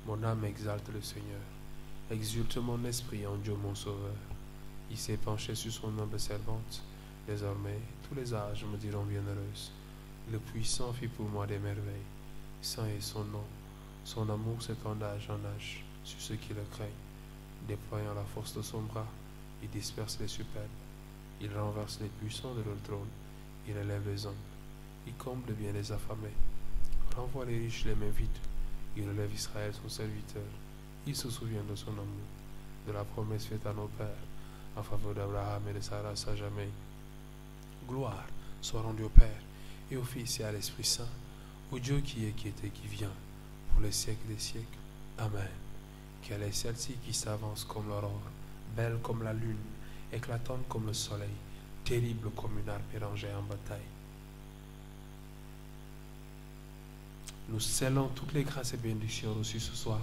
Mon âme exalte le Seigneur. Exulte mon esprit en Dieu mon Sauveur. Il s'est penché sur son humble servante. Désormais, tous les âges me diront bienheureuse. Le puissant fit pour moi des merveilles. Saint est son nom. Son amour s'étend d'âge en âge sur ceux qui le craignent. Déployant la force de son bras, il disperse les superbes. Il renverse les puissants de leur trône. Il élève les hommes. Il comble bien les affamés. Renvoie les riches les mains vides. Il relève Israël son serviteur. Il se souvient de son amour, de la promesse faite à nos pères, en faveur d'Abraham et de sa race à jamais. Gloire soit rendue au Père, et au Fils et à l'Esprit Saint, au Dieu qui est, qui était, et qui vient, pour les siècles des siècles. Amen. Quelle est celle-ci qui s'avance comme l'aurore, belle comme la lune, éclatante comme le soleil, terrible comme une arme rangée en bataille. Nous scellons toutes les grâces et bénédictions reçues ce soir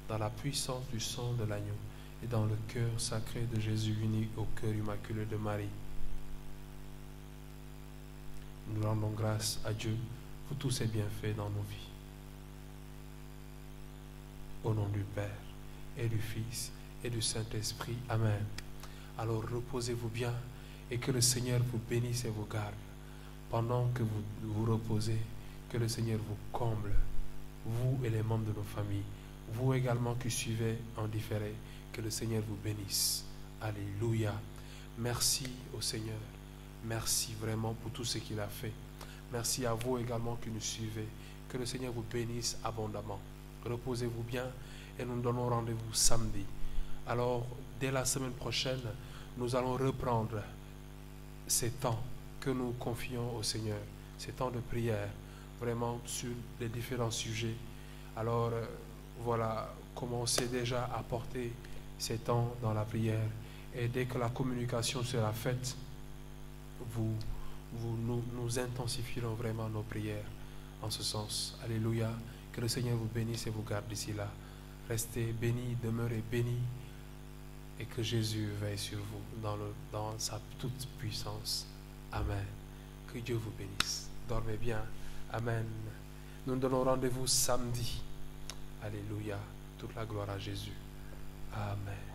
dans la puissance du sang de l'agneau et dans le cœur sacré de Jésus uni au cœur immaculé de Marie. Nous rendons grâce à Dieu pour tous ses bienfaits dans nos vies. Au nom du Père et du Fils et du Saint-Esprit. Amen. Alors reposez-vous bien et que le Seigneur vous bénisse et vous garde. Pendant que vous vous reposez, que le Seigneur vous comble, vous et les membres de nos familles, vous également qui suivez en différé, que le Seigneur vous bénisse. Alléluia. Merci au Seigneur. Merci vraiment pour tout ce qu'il a fait. Merci à vous également qui nous suivez. Que le Seigneur vous bénisse abondamment. Reposez-vous bien et nous nous donnons rendez-vous samedi. Alors, dès la semaine prochaine, nous allons reprendre ces temps que nous confions au Seigneur, ces temps de prière, vraiment sur les différents sujets. Alors, voilà, commencez déjà à porter ces temps dans la prière. Et dès que la communication sera faite, nous intensifierons vraiment nos prières en ce sens. Alléluia. Que le Seigneur vous bénisse et vous garde d'ici là. Restez bénis, demeurez bénis et que Jésus veille sur vous dans sa toute puissance. Amen. Que Dieu vous bénisse. Dormez bien. Amen. Nous nous donnons rendez-vous samedi. Alléluia. Toute la gloire à Jésus. Amen.